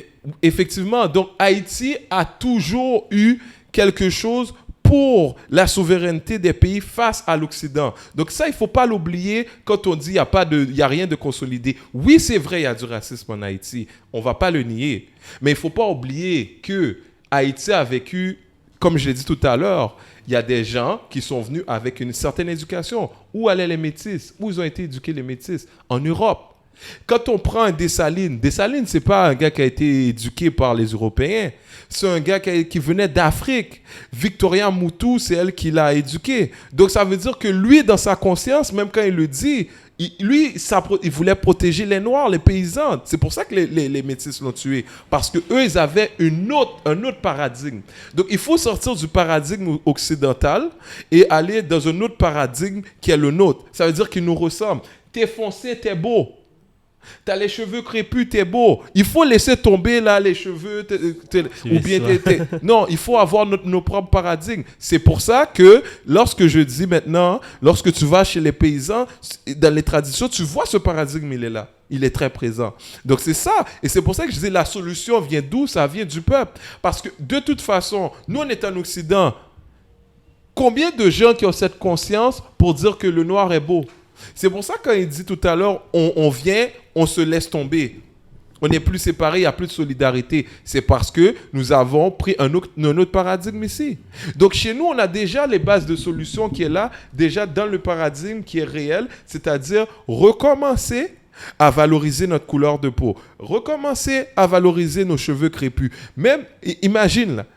Effectivement, donc Haïti a toujours eu quelque chose pour la souveraineté des pays face à l'Occident. Donc ça, il ne faut pas l'oublier quand on dit qu'il n'y a rien de consolidé. Oui, c'est vrai, il y a du racisme en Haïti. On ne va pas le nier. Mais il ne faut pas oublier que Haïti a vécu, comme je l'ai dit tout à l'heure, il y a des gens qui sont venus avec une certaine éducation. Où allaient les métis? Où ils ont été éduqués les métis? En Europe. Quand on prend un Dessalines, ce n'est pas un gars qui a été éduqué par les Européens. C'est un gars qui venait d'Afrique. Victoria Moutou, c'est elle qui l'a éduqué. Donc, ça veut dire que lui, dans sa conscience, même quand il le dit, il voulait protéger les Noirs, les paysans. C'est pour ça que les métis l'ont tué. Parce qu'eux, ils avaient un autre paradigme. Donc, il faut sortir du paradigme occidental et aller dans un autre paradigme qui est le nôtre. Ça veut dire qu'il nous ressemble. T'es foncé, t'es beau. T'as les cheveux crépus, t'es beau. Il faut laisser tomber là les cheveux ou bien non, il faut avoir nos propres paradigmes. C'est pour ça que lorsque je dis maintenant, lorsque tu vas chez les paysans, dans les traditions, tu vois ce paradigme, il est là. Il est très présent. Donc c'est ça. Et c'est pour ça que je dis la solution vient d'où? Ça vient du peuple. Parce que de toute façon, nous on est en Occident. Combien de gens qui ont cette conscience pour dire que le noir est beau? C'est pour ça que quand il dit tout à l'heure, on vient, on se laisse tomber. On n'est plus séparés, il n'y a plus de solidarité. C'est parce que nous avons pris un autre paradigme ici. Donc chez nous, on a déjà les bases de solutions qui est là, déjà dans le paradigme qui est réel, c'est-à-dire recommencer à valoriser notre couleur de peau, recommencer à valoriser nos cheveux crépus. Même, imagine là,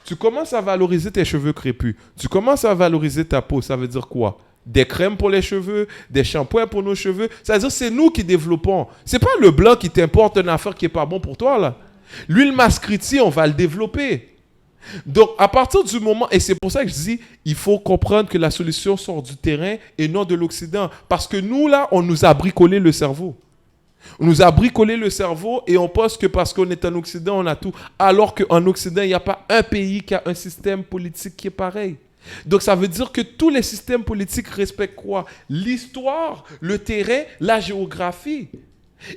tu commences à valoriser tes cheveux crépus, tu commences à valoriser ta peau, ça veut dire quoi? Des crèmes pour les cheveux, des shampoings pour nos cheveux. C'est-à-dire que c'est nous qui développons. C'est pas le blanc qui t'importe une affaire qui est pas bon pour toi là. L'huile mascriti, on va le développer. Donc à partir du moment, et c'est pour ça que je dis, il faut comprendre que la solution sort du terrain et non de l'Occident. Parce que nous là, on nous a bricolé le cerveau. On nous a bricolé le cerveau et on pense que parce qu'on est en Occident, on a tout. Alors qu'en Occident, il n'y a pas un pays qui a un système politique qui est pareil. Donc ça veut dire que tous les systèmes politiques respectent quoi? L'histoire, le terrain, la géographie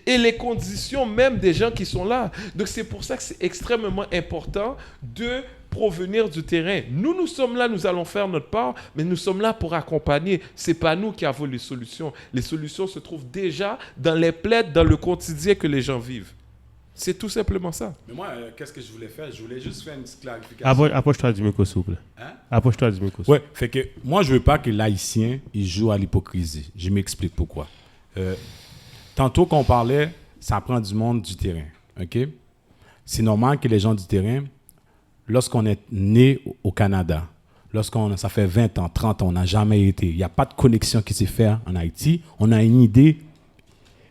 et les conditions même des gens qui sont là. Donc c'est pour ça que c'est extrêmement important de provenir du terrain. Nous sommes là, nous allons faire notre part, mais nous sommes là pour accompagner. Ce n'est pas nous qui avons les solutions. Les solutions se trouvent déjà dans les plaids, dans le quotidien que les gens vivent. C'est tout simplement ça. Mais moi, qu'est-ce que je voulais faire? Je voulais juste faire une petite clarification. Approche-toi du micro, s'il vous plaît. Hein? Approche-toi du micro. Ouais, fait que moi, je veux pas que l'haïtien, il joue à l'hypocrisie. Je m'explique pourquoi. Tantôt qu'on parlait, ça prend du monde du terrain, ok? C'est normal que les gens du terrain, lorsqu'on est né au Canada, ça fait 20 ans, 30 ans, on n'a jamais été, il n'y a pas de connexion qui s'est faite en Haïti, on a une idée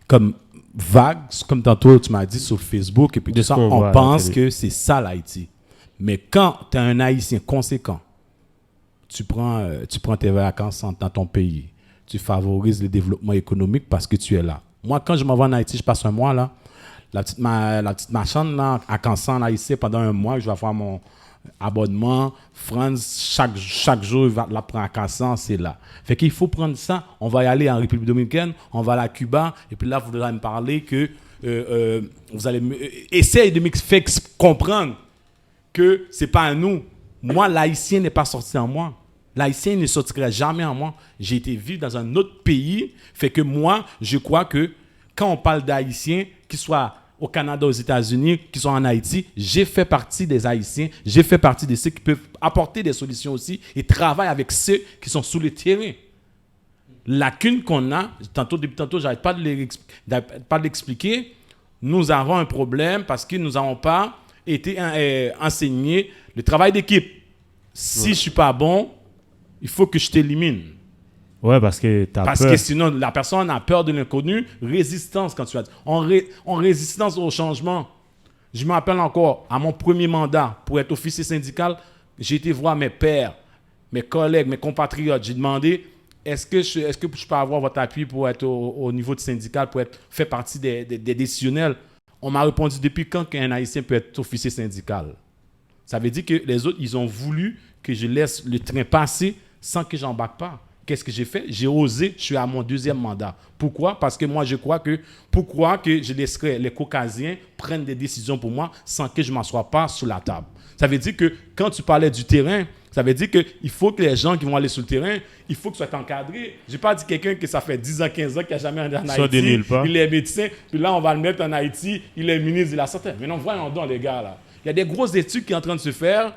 comme vague, comme tantôt tu m'as dit sur Facebook, et puis tout ça, on pense que c'est ça l'Haïti. Mais quand tu es un Haïtien conséquent, tu prends tes vacances dans ton pays, tu favorises le développement économique parce que tu es là. Moi, quand je m'en vais en Haïti, je passe un mois là, la petite machine là, à Cansan, là, ici, pendant un mois, je vais avoir mon abonnement. France, chaque jour, il va la prendre à Cansan, c'est là. Fait qu'il faut prendre ça. On va y aller en République dominicaine, on va aller à Cuba, et puis là, vous allez me parler que vous allez essayer de me faire comprendre que c'est pas à nous. Moi, l'haïtien n'est pas sorti en moi. L'haïtien ne sortira jamais en moi. J'ai été vivre dans un autre pays. Fait que moi, je crois que quand on parle d'haïtiens, qu'ils soient au Canada, aux États-Unis, qu'ils soient en Haïti, j'ai fait partie des Haïtiens. J'ai fait partie de ceux qui peuvent apporter des solutions aussi et travailler avec ceux qui sont sous le terrain. Lacune qu'on a, depuis tantôt, j'arrête pas de l'expliquer. Nous avons un problème parce que nous n'avons pas été enseignés le travail d'équipe. Si je ne suis pas bon, il faut que je t'élimine. Ouais, parce que tu as peur. Parce que sinon, la personne a peur de l'inconnu. Résistance, quand tu as dit. En résistance au changement. Je me rappelle encore, à mon premier mandat, pour être officier syndical, j'ai été voir mes pairs, mes collègues, mes compatriotes. J'ai demandé, est-ce que je peux avoir votre appui pour être au niveau du syndical, pour faire partie des décisionnels? On m'a répondu, depuis quand qu'un Haïtien peut être officier syndical? Ça veut dire que les autres, ils ont voulu que je laisse le train passer sans que j'embarque pas. Qu'est-ce que j'ai fait? J'ai osé, je suis à mon deuxième mandat. Pourquoi? Parce que moi, je crois que pourquoi que je laisserais les Caucasiens prendre des décisions pour moi sans que je ne m'assoie pas sur la table? Ça veut dire que quand tu parlais du terrain, ça veut dire qu'il faut que les gens qui vont aller sur le terrain, il faut que ce soit encadré. Je n'ai pas dit quelqu'un que ça fait 10 ans, 15 ans, qui n'a jamais allé en Haïti, il est médecin, puis là, on va le mettre en Haïti, il est ministre de la Santé. Mais non, voyons donc, les gars, là. Il y a des grosses études qui sont en train de se faire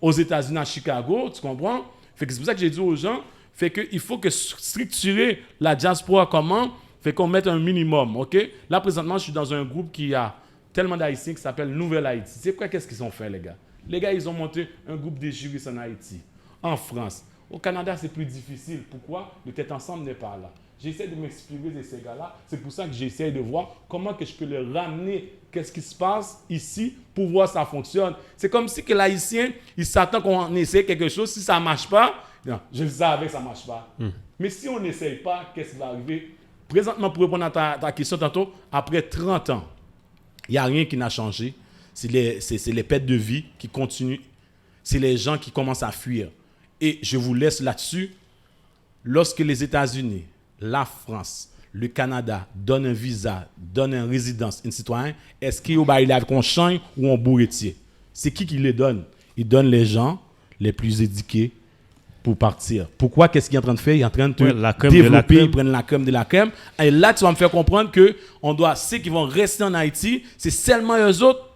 aux États-Unis, à Chicago, tu comprends? Fait que c'est pour ça que j'ai dit aux gens, fait qu'il faut que structurer la diaspora comment? Fait qu'on mette un minimum, OK? Là, présentement, je suis dans un groupe qui a tellement d'Haïtiens qui s'appelle Nouvelle Haïti. C'est quoi, qu'est-ce qu'ils ont fait, les gars? Les gars, ils ont monté un groupe de juristes en Haïti, en France. Au Canada, c'est plus difficile. Pourquoi? Le tête ensemble n'est pas là. J'essaie de m'expliquer de ces gars-là. C'est pour ça que j'essaie de voir comment que je peux les ramener. Qu'est-ce qui se passe ici pour voir si ça fonctionne. C'est comme si que l'Haïtien, il s'attend qu'on essaie quelque chose. Si ça ne marche pas, non, je le savais que ça ne marche pas. Mais si on n'essaye pas, qu'est-ce qui va arriver? Présentement, pour répondre à ta question tantôt, après 30 ans, il n'y a rien qui n'a changé. C'est les pertes de vie qui continuent. C'est les gens qui commencent à fuir. Et je vous laisse là-dessus. Lorsque les États-Unis, la France, le Canada donnent un visa, donnent une résidence, un citoyen, est-ce qu'il est avec un champ ou un bourretier? C'est qui les donne? Il donne les gens les plus éduqués pour partir. Pourquoi? Qu'est-ce qu'il est en train de faire? Il est en train de développer, ils prennent la crème de la crème. Et là, tu vas me faire comprendre que ceux qui vont rester en Haïti, c'est seulement eux autres.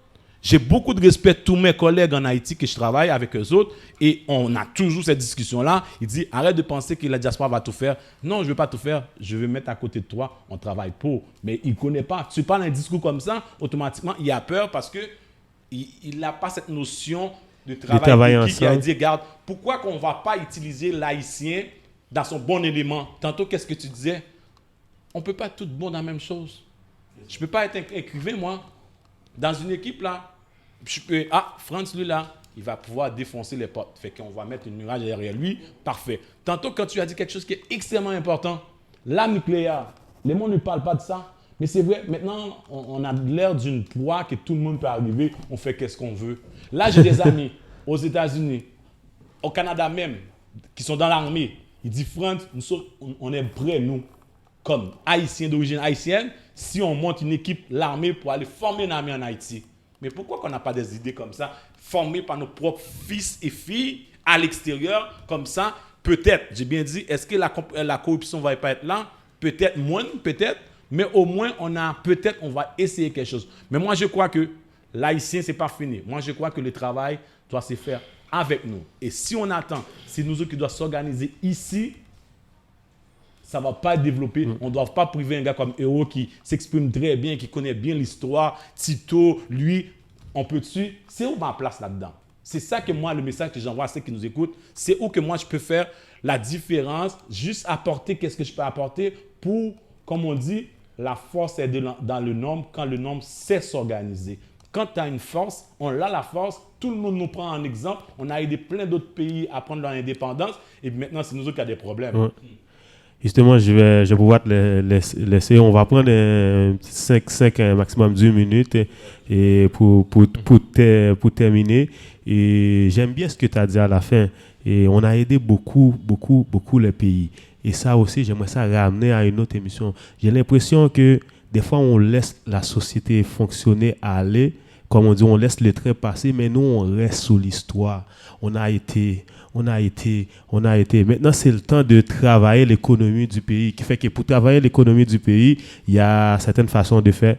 J'ai beaucoup de respect de tous mes collègues en Haïti que je travaille avec eux autres et on a toujours cette discussion-là. Il dit, arrête de penser que la diaspora va tout faire. Non, je ne veux pas tout faire. Je vais mettre à côté de toi. On travaille pour. Mais il ne connaît pas. Tu parles un discours comme ça, automatiquement, il a peur parce qu'il n'a pas cette notion de travail qui a dit, regarde, pourquoi qu'on ne va pas utiliser l'haïtien dans son bon élément? Tantôt, qu'est-ce que tu disais? On ne peut pas être tout bon dans la même chose. Je ne peux pas être écrivain, moi. Dans une équipe, là, je peux... Franz, lui, là, il va pouvoir défoncer les portes. Fait qu'on va mettre une murage derrière lui. Parfait. Tantôt, quand tu as dit quelque chose qui est extrêmement important, l'arme nucléaire, les gens ne parlent pas de ça. Mais c'est vrai, maintenant, on a l'air d'une proie que tout le monde peut arriver, on fait qu'est-ce qu'on veut. Là, j'ai des amis aux États-Unis, au Canada même, qui sont dans l'armée. Ils disent, Franck, on est prêts, nous, comme Haïtiens d'origine haïtienne, si on monte une équipe, l'armée, pour aller former une armée en Haïti. Mais pourquoi qu'on n'a pas des idées comme ça, formées par nos propres fils et filles à l'extérieur, comme ça, peut-être, j'ai bien dit, est-ce que la corruption ne va pas être là? Peut-être moins, peut-être, mais au moins, on va essayer quelque chose. Mais moi, je crois que l'haïtien, ce n'est pas fini. Moi, je crois que le travail doit se faire avec nous. Et si on attend, c'est nous autres qui doivent s'organiser ici, ça ne va pas développer. On ne doit pas priver un gars comme Héros qui s'exprime très bien, qui connaît bien l'histoire. Tito, lui, on peut dessus. C'est où ma place là-dedans? C'est ça que moi, le message que j'envoie à ceux qui nous écoutent, c'est où que moi, je peux faire la différence, juste apporter qu'est-ce que je peux apporter pour, comme on dit, la force est dans le nombre quand le nombre sait s'organiser. Quand tu as une force, on a la force, tout le monde nous prend en exemple. On a aidé plein d'autres pays à prendre leur indépendance et maintenant, c'est nous autres qui avons des problèmes. Ouais. Justement, je vais pouvoir te laisser. On va prendre 5 maximum 10 minutes et pour terminer. Et j'aime bien ce que tu as dit à la fin. Et on a aidé beaucoup les pays. Et ça aussi, j'aimerais ça ramener à une autre émission. J'ai l'impression que des fois, on laisse la société fonctionner, aller. Comme on dit, on laisse le train passer, mais nous, on reste sous l'histoire. On a été. Maintenant, c'est le temps de travailler l'économie du pays. Qui fait que pour travailler l'économie du pays, il y a certaines façons de faire.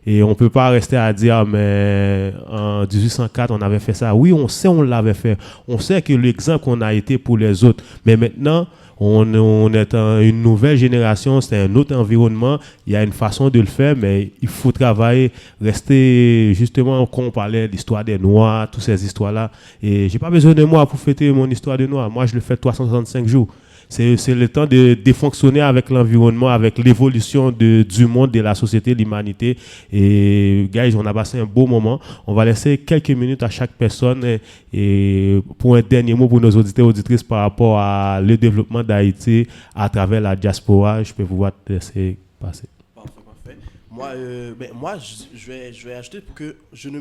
Et on ne peut pas rester à dire, mais en 1804, on avait fait ça. Oui, on sait, on l'avait fait. On sait que l'exemple qu'on a été pour les autres. Mais maintenant, on est une nouvelle génération, c'est un autre environnement. Il y a une façon de le faire, mais il faut travailler, rester justement, quand on parlait de l'histoire des Noirs, toutes ces histoires-là. Et je n'ai pas besoin de moi pour fêter mon histoire des Noirs. Moi, je le fais 365 jours. C'est le temps de fonctionner avec l'environnement, avec l'évolution du monde, de la société, de l'humanité. Et, guys, on a passé un beau moment. On va laisser quelques minutes à chaque personne et pour un dernier mot pour nos auditeurs et auditrices par rapport à le développement d'Haïti à travers la diaspora. Je peux pouvoir te laisser passer. Parfait. Moi, je vais ajouter pour que je ne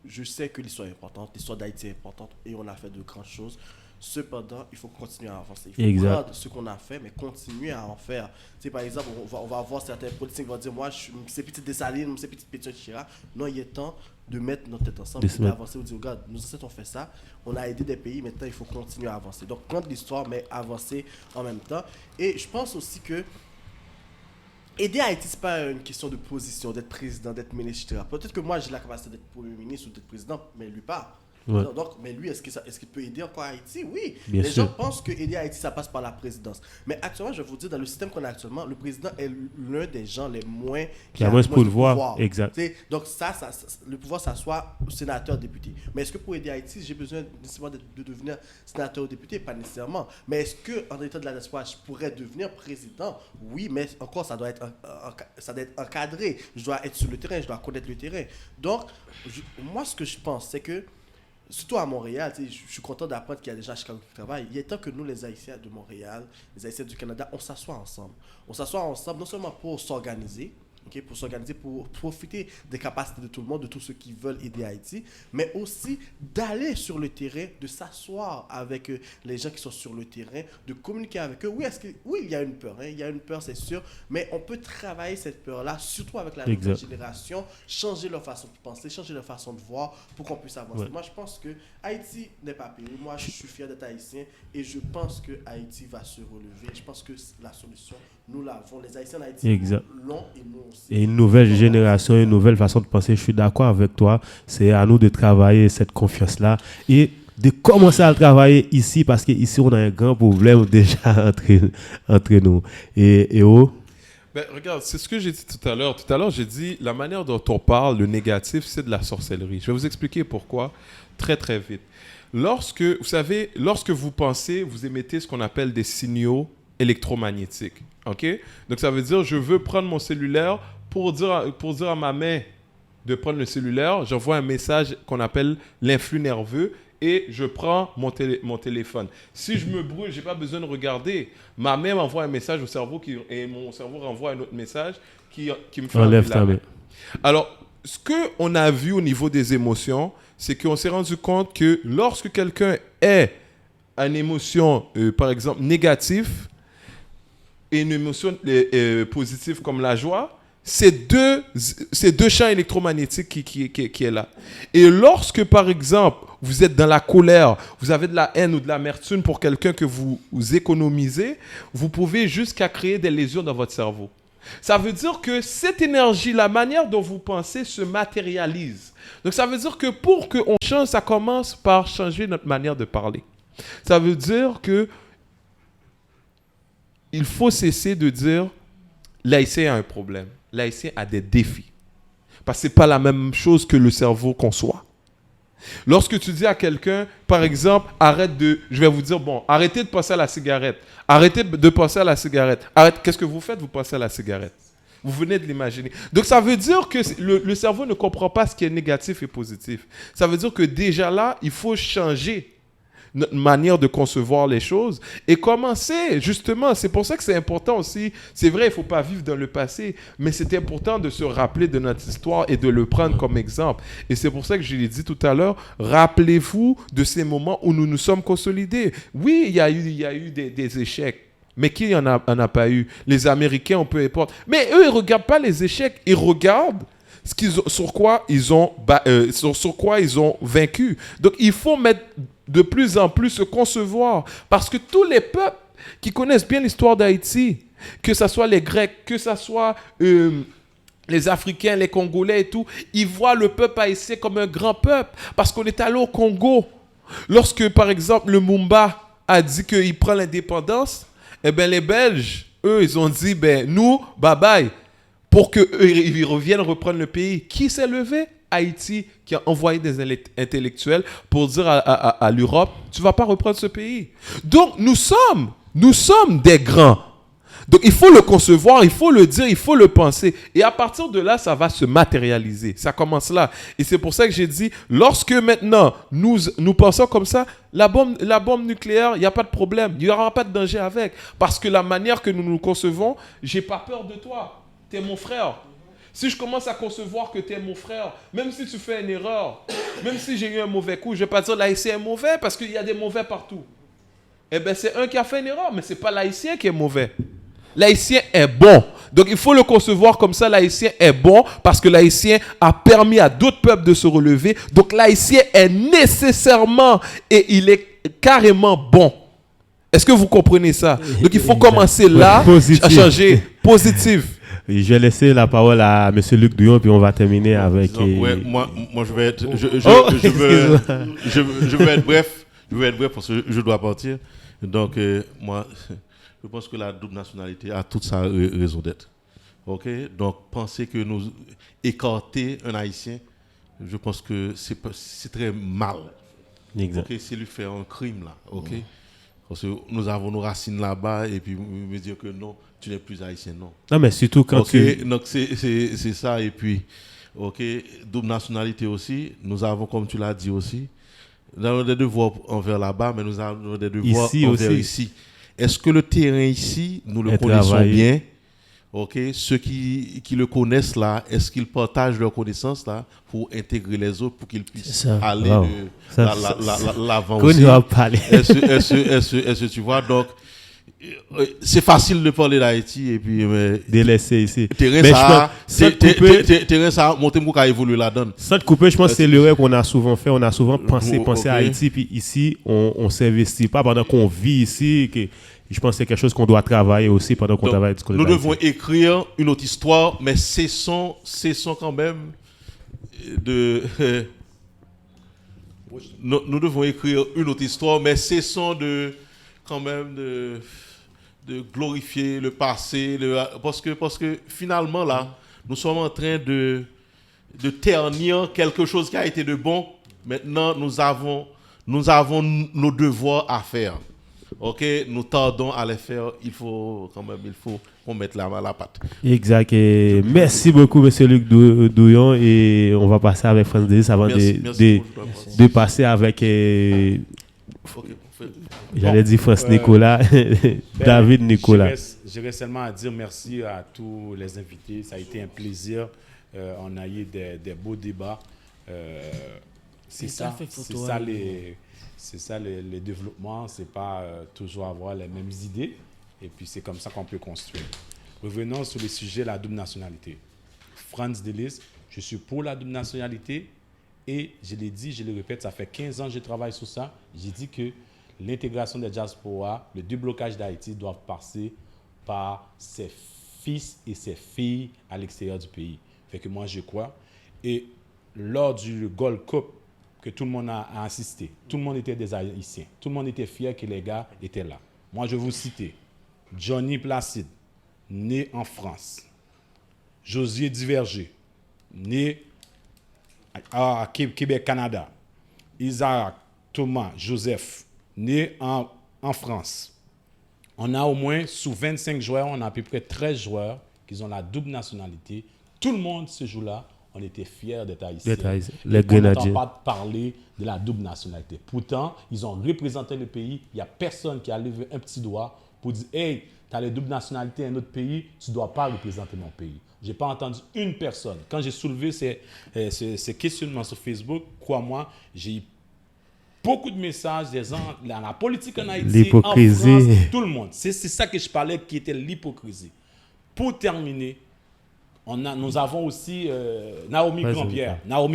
je sais que l'histoire est importante, l'histoire d'Haïti est importante et on a fait de grandes choses. Cependant, il faut continuer à avancer. Il faut prendre ce qu'on a fait, mais continuer à en faire. Tu sais, par exemple, on va avoir certains politiciens qui vont dire, moi, c'est petite Dessalines, c'est petite Pétion Chirac. Non, il est temps de mettre notre tête ensemble, d'avancer, de dire, regarde, nos ancêtres ont fait ça, on a aidé des pays, maintenant il faut continuer à avancer. Donc, prendre l'histoire, mais avancer en même temps. Et je pense aussi que aider Haïti, ce n'est pas une question de position, d'être président, d'être ministre, etc. Peut-être que moi, j'ai la capacité d'être premier ministre ou d'être président, mais lui pas. Ouais. Donc, mais lui, est-ce qu'il peut aider encore Haïti? Oui. Bien sûr. Gens pensent que aider Haïti, ça passe par la présidence. Mais actuellement, je vais vous dire, dans le système qu'on a actuellement, le président est l'un des gens les moins qui a moins de pouvoir. Exact. Donc, le pouvoir s'assoit au sénateur, député. Mais est-ce que pour aider Haïti, j'ai besoin nécessairement de devenir sénateur ou député? Pas nécessairement. Mais est-ce qu'en état de la diaspora, je pourrais devenir président? Oui, mais encore, ça doit être encadré. Je dois être sur le terrain, je dois connaître le terrain. Donc, moi, ce que je pense, c'est que surtout à Montréal, je suis content d'apprendre qu'il y a des gens à Chicago qui travaillent. Il est temps que nous, les Haïtiens de Montréal, les Haïtiens du Canada, on s'assoit ensemble. On s'assoit ensemble non seulement pour s'organiser, pour profiter des capacités de tout le monde, de tous ceux qui veulent aider Haïti, mais aussi d'aller sur le terrain, de s'asseoir avec les gens qui sont sur le terrain, de communiquer avec eux. Oui, il y a une peur, il y a une peur, c'est sûr, mais on peut travailler cette peur-là, surtout avec la nouvelle génération, changer leur façon de penser, changer leur façon de voir pour qu'on puisse avancer. Ouais. Moi, je pense que Haïti n'est pas payé. Moi, je suis fier d'être haïtien et je pense que Haïti va se relever. Je pense que la solution, nous l'avons. Les Haïtiens d'Haïti l'ont et nous aussi. Et une nouvelle génération, une nouvelle façon de penser. Je suis d'accord avec toi. C'est à nous de travailler cette confiance-là et de commencer à le travailler ici parce qu'ici, on a un grand problème déjà entre nous. Et regarde, c'est ce que j'ai dit tout à l'heure. Tout à l'heure, j'ai dit la manière dont on parle, le négatif, c'est de la sorcellerie. Je vais vous expliquer pourquoi très, très vite. Lorsque vous pensez, vous émettez ce qu'on appelle des signaux électromagnétiques. OK? Donc, ça veut dire, je veux prendre mon cellulaire pour dire à ma main de prendre le cellulaire. J'envoie un message qu'on appelle l'influx nerveux et je prends mon téléphone. Si je me brûle, je n'ai pas besoin de regarder. Ma main m'envoie un message au cerveau et mon cerveau renvoie un autre message qui me fait Enlève enlever ta la main. main. Alors, ce qu'on a vu au niveau des émotions, c'est qu'on s'est rendu compte que lorsque quelqu'un est une émotion, par exemple, négative, et une émotion positive comme la joie, c'est deux champs électromagnétiques qui est là. Et lorsque, par exemple, vous êtes dans la colère, vous avez de la haine ou de l'amertume pour quelqu'un que vous économisez, vous pouvez jusqu'à créer des lésions dans votre cerveau. Ça veut dire que cette énergie, la manière dont vous pensez se matérialise. Donc ça veut dire que pour qu'on change, ça commence par changer notre manière de parler. Ça veut dire que il faut cesser de dire l'haïtien a un problème. L'haïtien a des défis. Parce que ce n'est pas la même chose que le cerveau conçoit. Lorsque tu dis à quelqu'un, par exemple, je vais vous dire, bon, arrêtez de passer à la cigarette. Arrêtez de passer à la cigarette. Qu'est-ce que vous faites? Vous passez à la cigarette. Vous venez de l'imaginer. Donc, ça veut dire que le cerveau ne comprend pas ce qui est négatif et positif. Ça veut dire que déjà là, il faut changer notre manière de concevoir les choses et commencer, justement, c'est pour ça que c'est important aussi, c'est vrai, il ne faut pas vivre dans le passé, mais c'est important de se rappeler de notre histoire et de le prendre comme exemple. Et c'est pour ça que je l'ai dit tout à l'heure, rappelez-vous de ces moments où nous nous sommes consolidés. Oui, il y a eu des échecs, mais qui en a pas eu? Les Américains, on peu importe. Mais eux, ils ne regardent pas les échecs, ils regardent sur quoi ils ont vaincu. Donc, il faut mettre de plus en plus se concevoir. Parce que tous les peuples qui connaissent bien l'histoire d'Haïti, que ce soit les Grecs, que ce soit les Africains, les Congolais et tout, ils voient le peuple haïtien comme un grand peuple. Parce qu'on est allé au Congo. Lorsque, par exemple, le Mumba a dit qu'il prend l'indépendance, eh bien, les Belges, eux, ils ont dit, nous, bye-bye, pour qu'ils reviennent reprendre le pays. Qui s'est levé? Haïti, qui a envoyé des intellectuels pour dire à l'Europe, tu ne vas pas reprendre ce pays. Donc, nous sommes des grands. Donc, il faut le concevoir, il faut le dire, il faut le penser. Et à partir de là, ça va se matérialiser. Ça commence là. Et c'est pour ça que j'ai dit, lorsque maintenant, nous pensons comme ça, la bombe nucléaire, il n'y a pas de problème. Il n'y aura pas de danger avec. Parce que la manière que nous nous concevons, je n'ai pas peur de toi. Tu es mon frère. Si je commence à concevoir que tu es mon frère, même si tu fais une erreur, même si j'ai eu un mauvais coup, je ne vais pas dire l'haïtien est mauvais parce qu'il y a des mauvais partout. Eh bien, c'est un qui a fait une erreur, mais ce n'est pas l'haïtien qui est mauvais. L'haïtien est bon. Donc, il faut le concevoir comme ça. L'haïtien est bon parce que l'haïtien a permis à d'autres peuples de se relever. Donc, l'haïtien est nécessairement et il est carrément bon. Est-ce que vous comprenez ça? Donc, il faut commencer là à changer positif. Je vais laisser la parole à M. Luc Douillon, puis on va terminer avec... Ouais, moi je vais être... Je vais être bref. Je vais être bref parce que je dois partir. Donc, moi, je pense que la double nationalité a toute sa raison d'être. OK? Donc, penser que nous écarter un Haïtien, je pense que c'est très mal. Exact. OK? C'est lui faire un crime, là. OK? Parce que nous avons nos racines là-bas et puis me dire que non, tu n'es plus haïtien, non. Non, mais surtout quand Donc, c'est ça. Et puis, OK, double nationalité aussi. Nous avons, comme tu l'as dit aussi, nous avons des devoirs envers là-bas, mais nous avons des devoirs ici envers aussi. Ici. Est-ce que le terrain ici, nous le connaissons bien? OK, ceux qui le connaissent là, est-ce qu'ils partagent leurs connaissances là pour intégrer les autres pour qu'ils puissent aller de l'avant aussi? Est-ce que tu vois? Donc, c'est facile de parler d'Haïti et puis délaisser ici. Terrain ça, monter mon cas évolue la donne. Sans te couper, je pense que c'est l'erreur qu'on a souvent fait. On a souvent pensé à Haïti, puis ici, on s'investit pas pendant qu'on vit ici. Je pense que c'est quelque chose qu'on doit travailler aussi pendant qu'on travaille. Nous devons écrire une autre histoire, mais cessons quand même de... nous devons écrire une autre histoire, mais cessons quand même de glorifier le passé. Parce que finalement, là, nous sommes en train de ternir quelque chose qui a été de bon. Maintenant, nous avons nos devoirs à faire. OK, nous tardons à les faire. Il faut qu'on mette la patte. Exact. Et merci beaucoup, monsieur Luc Douillon. Et on va passer avec France Delis avant de passer avec, j'allais dire France Nicolas, David Nicolas. J'aurais seulement à dire merci à tous les invités. Ça a été un plaisir. On a eu des beaux débats. C'est ça les développements. C'est pas toujours avoir les mêmes idées. Et puis c'est comme ça qu'on peut construire. Revenons sur le sujet de la double nationalité. France Delis, je suis pour la double nationalité. Et je l'ai dit, je le répète, ça fait 15 ans que je travaille sur ça. J'ai dit que l'intégration des diasporas, le déblocage d'Haïti doivent passer par ses fils et ses filles à l'extérieur du pays. Fait que moi, je crois. Et lors du Gold Cup, que tout le monde a assisté, tout le monde était des Haïtiens. Tout le monde était fier que les gars étaient là. Moi, je vais vous citer Johnny Placide, né en France. Josier Diverger, né à Québec, Canada. Isaac Thomas Joseph, né en France. On a au moins, sous 25 joueurs, on a à peu près 13 joueurs qui ont la double nationalité. Tout le monde, ce jour-là, on était fiers d'être haïtiens. Les Grenadiers. On n'entend pas parler de la double nationalité. Pourtant, ils ont représenté le pays. Il n'y a personne qui a levé un petit doigt pour dire « Hey, tu as la double nationalité dans un autre pays, tu ne dois pas représenter mon pays. » Je n'ai pas entendu une personne. Quand j'ai soulevé ces questionnements sur Facebook, crois-moi, j'ai eu beaucoup de messages des gens, la politique en Haïti, en France, tout le monde. C'est ça que je parlais qui était l'hypocrisie. Pour terminer, nous avons aussi Naomi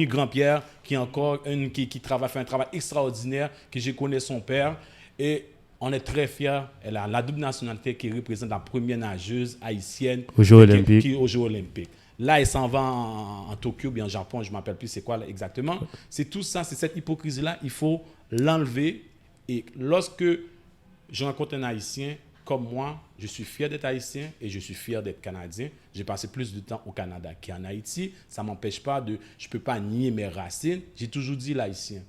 Grandpierre, qui est encore fait un travail extraordinaire, que je connais son père. Et on est très fiers. Elle a la double nationalité qui représente la première nageuse haïtienne aux Jeux Olympiques. Là, elle s'en va en Tokyo, bien en Japon, je ne me rappelle plus c'est quoi là, exactement. C'est tout ça, c'est cette hypocrisie-là, il faut l'enlever. Et lorsque je rencontre un Haïtien, comme moi, je suis fier d'être haïtien et je suis fier d'être canadien. J'ai passé plus de temps au Canada qu'en Haïti. Ça ne m'empêche pas je ne peux pas nier mes racines. J'ai toujours dit, l'haïtien,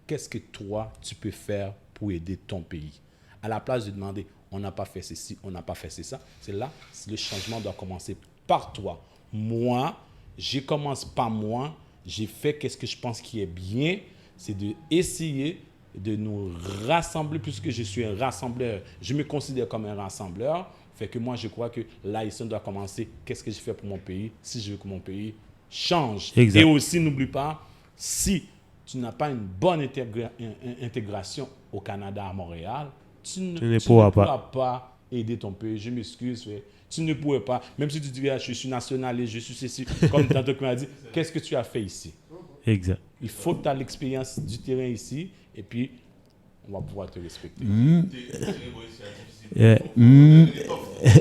qu'est-ce que toi, tu peux faire pour aider ton pays? À la place de demander, on n'a pas fait ceci, on n'a pas fait ça. C'est là, le changement doit commencer par toi. Moi, je commence par moi. J'ai fait qu'est-ce que je pense qui est bien. C'est d'essayer de nous rassembler, puisque je suis un rassembleur. Je me considère comme un rassembleur. Fait que moi, je crois que l'haïtien doit commencer. Qu'est-ce que je fais pour mon pays si je veux que mon pays change? Exact. Et aussi, n'oublie pas, si tu n'as pas une bonne intégration au Canada, à Montréal, tu ne pourras pas aider ton pays. Je m'excuse, mais tu ne pourrais pas. Même si tu dis, je suis nationaliste, je suis ceci, comme tantôt tu m'as dit, qu'est-ce que tu as fait ici? Exact. Il faut que tu aies l'expérience du terrain ici, et puis on va pouvoir te respecter.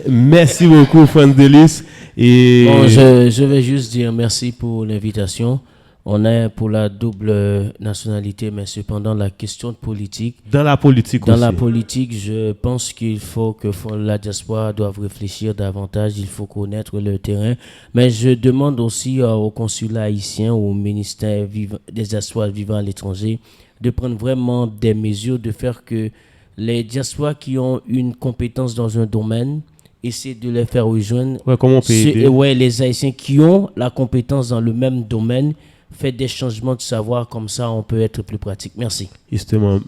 Merci beaucoup, France Delis. Et bon, je vais juste dire merci pour l'invitation. On est pour la double nationalité, mais cependant, la question de politique. Dans la politique aussi. Dans la politique, je pense qu'il faut que la diaspora doive réfléchir davantage. Il faut connaître le terrain. Mais je demande aussi au consulat haïtien, au ministère des diasporas vivant à l'étranger, de prendre vraiment des mesures, de faire que les diasporas qui ont une compétence dans un domaine, essayer de les faire rejoindre. Ouais, comment on peut aider? Les Haïtiens qui ont la compétence dans le même domaine, faites des changements de savoir, comme ça on peut être plus pratique. Merci. Justement.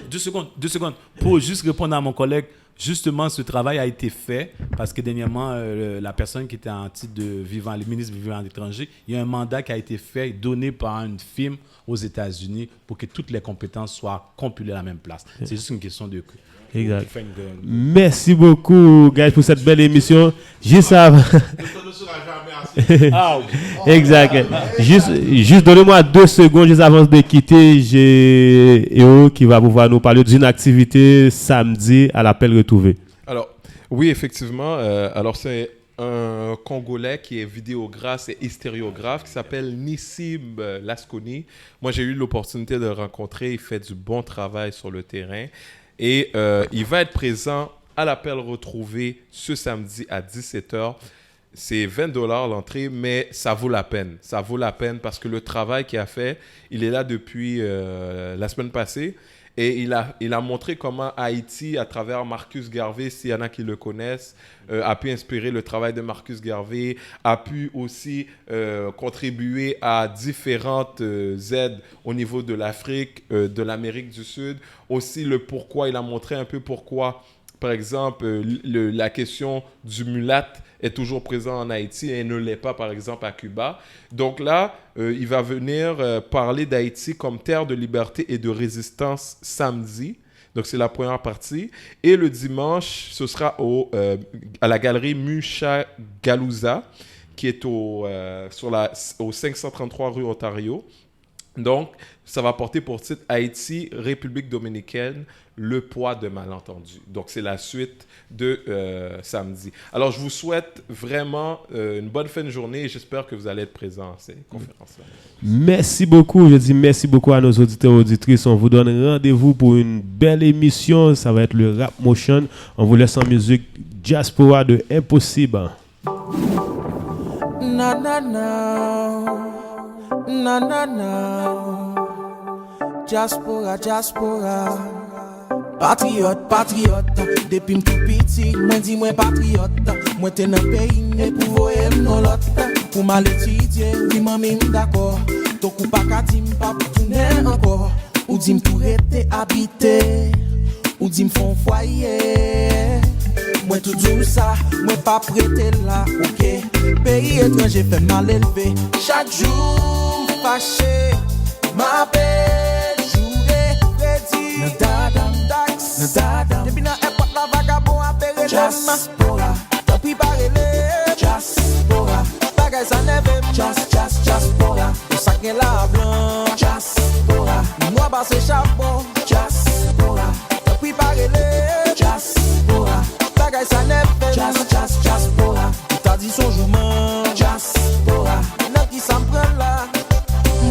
Deux secondes. Pour juste répondre à mon collègue, justement, ce travail a été fait parce que dernièrement, la personne qui était en titre de le ministre vivant à l'étranger, il y a un mandat qui a été fait, donné par une firme aux États-Unis pour que toutes les compétences soient compilées à la même place. C'est juste une question de... Exact. Merci beaucoup, guys, pour cette belle émission. Juste avant... Exact. Juste donnez-moi 2 secondes, juste avant de quitter. J'ai Eo qui va pouvoir nous parler d'une activité samedi à l'appel retrouvé. Alors, oui, effectivement. Alors, c'est un Congolais qui est vidéographe et stéréographe qui s'appelle Nissim Lasconi. Moi, j'ai eu l'opportunité de le rencontrer. Il fait du bon travail sur le terrain. Et il va être présent à l'appel retrouvé ce samedi à 17h. C'est $20 l'entrée, mais ça vaut la peine. Ça vaut la peine parce que le travail qu'il a fait, il est là depuis la semaine passée. Et il a montré comment Haïti, à travers Marcus Garvey, s'il y en a qui le connaissent, a pu inspirer le travail de Marcus Garvey, a pu aussi contribuer à différentes aides au niveau de l'Afrique, de l'Amérique du Sud. Aussi le pourquoi, il a montré un peu pourquoi, par exemple, la question du mulâtre est toujours présent en Haïti et ne l'est pas, par exemple, à Cuba. Donc là, il va venir parler d'Haïti comme terre de liberté et de résistance samedi. Donc, c'est la première partie. Et le dimanche, ce sera à la galerie Mucha Galouza, qui est au 533 rue Ontario. Donc, ça va porter pour titre Haïti, République dominicaine, le poids de malentendu. Donc, c'est la suite de samedi. Alors, je vous souhaite vraiment une bonne fin de journée et j'espère que vous allez être présents à ces conférences-là. Merci beaucoup. Je dis merci beaucoup à nos auditeurs et auditrices. On vous donne rendez-vous pour une belle émission. Ça va être le Rap Motion. On vous laisse en musique Diaspora de Impossible. Na na na, na na na, Diaspora, Diaspora. Patriote, patriote, depuis m'tout petit, moi dis moi patriote. Moi t'es dans pays, mais pour voyer non l'autre. Pour mal étudier, oui maman d'accord. Ton coup pas qu'à dire pas pour tourner encore. Ou dis m'tout rester habité, ou dis m'font foyer. Moi tout tout ça, moi pas prêté là, ok. Pays étranger fait mal élevé. Chaque jour fâché, m'appelle, jouer, prédit. Depuis dans l'époque la vagabond appelle Diaspora. Tant pis parler Diaspora. Bagay ça neve Diaspora. Pour ça qu'elle la blanc Diaspora. Moi bas c'est chapeau Diaspora. Tant pis parler Diaspora. Bagay ça neve Diaspora. T'as dit son jourment Diaspora. N'a qui s'en prend là.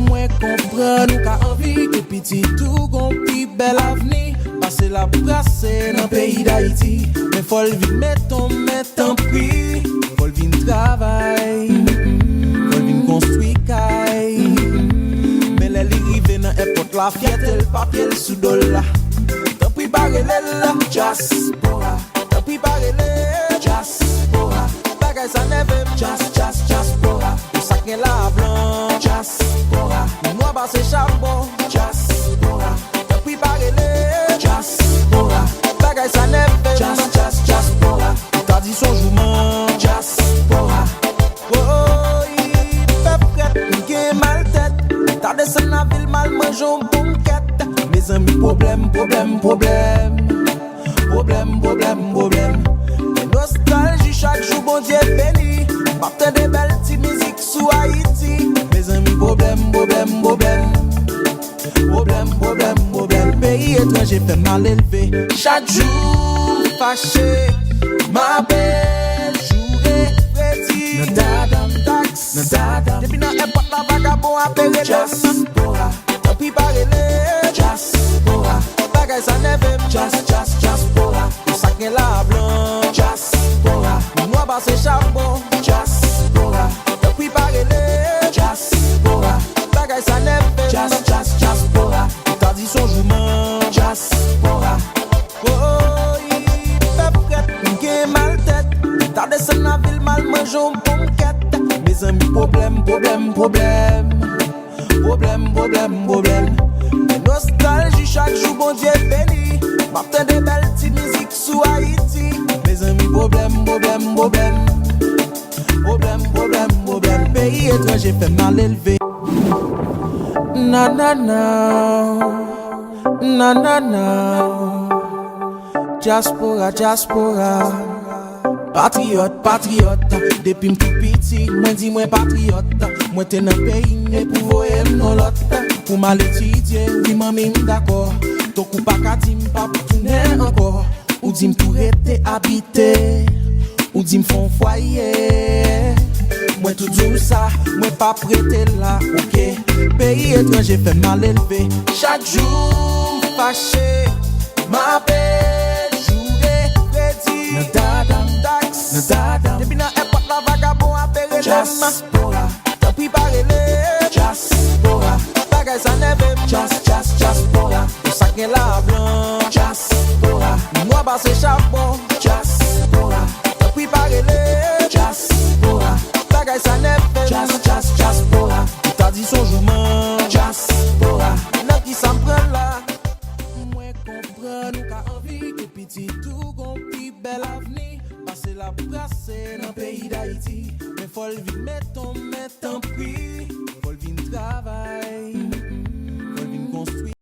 Moi comprends nous qu'a envie que petit tout compris bel avenir. Passer la brasser dans le pays d'Haïti. Mais faut le vite mettre en prix. Faut le vite travailler. Faut le vite construire caille. Mais les rives dans l'époque la fierté le papier le sous dollar. T'as pris par elle Diaspora. T'as pris par elle Diaspora. Bagay ça neve Diaspora. Pour ça qu'elle la blanc Diaspora. Moi bas c'est charbon Diaspora. T'as pris par elle Diaspora. Bagay sa neve Diaspora. T'as dit son jourment Diaspora. Oh, il fait prête, il gagne mal tête. T'as descendu la ville mal mangeant bonquette. Mes amis problème. Nostalgie chaque jour bon Dieu béni. Partant des belles petites musiques sous Haïti. Mes amis problème. Pays étranger fait mal élevé. Chaque jour fâché, m'appelle, jouer, prédit. Depuis dans l'époque la vagabond appelle Diaspora. Tant pis parler Diaspora. Bagay ça neve Diaspora. Pour ça qu'elle la blanc Diaspora. Moi bas c'est charbon Diaspora. Tant pis parler Diaspora. Bagay ça neve Diaspora. T'as dit son jourment Diaspora. Oh, il fait prête, il gagne mal tête. T'as descendu la ville mal mangeant bonquette. Mes amis problème. Nostalgie chaque jour bon Dieu béni. Partant des belles petites musiques sous Haïti. Mes amis problème. Pays étranger fait mal élevé. Na na na, Diaspora. Patriote, depuis m'tout petit, moi dis moi patriote. Moi t'es dans pays, mais pour voyer non l'autre. Pour mal étudier, oui maman d'accord. Ton coup pas qu'à dire pas pour tourner encore. Ou dis m'tout rester habité, ou dis m'font foyer. Moi tout tout ça, moi pas prêté là, ok. Pays étranger fait mal élevé. Chaque jour fâché, m'appelle, jouer, prédit. Depuis dans l'époque la vagabond appelle Diaspora. T'as pris par elle Diaspora. Bagay sa neve Diaspora. Pour ça qu'elle la passe charbon. Diaspora, préparez-les. Diaspora, bagay sa nef. Diaspora, t'as dit son jourman. Diaspora, nan qui s'en prend là. Moi comprends nous qu'a envie que petit tout gon pi bel avenir. Passer la brasser dans pays d'Haïti. Mais faut le vite mettre en prix. Faut le vite travail.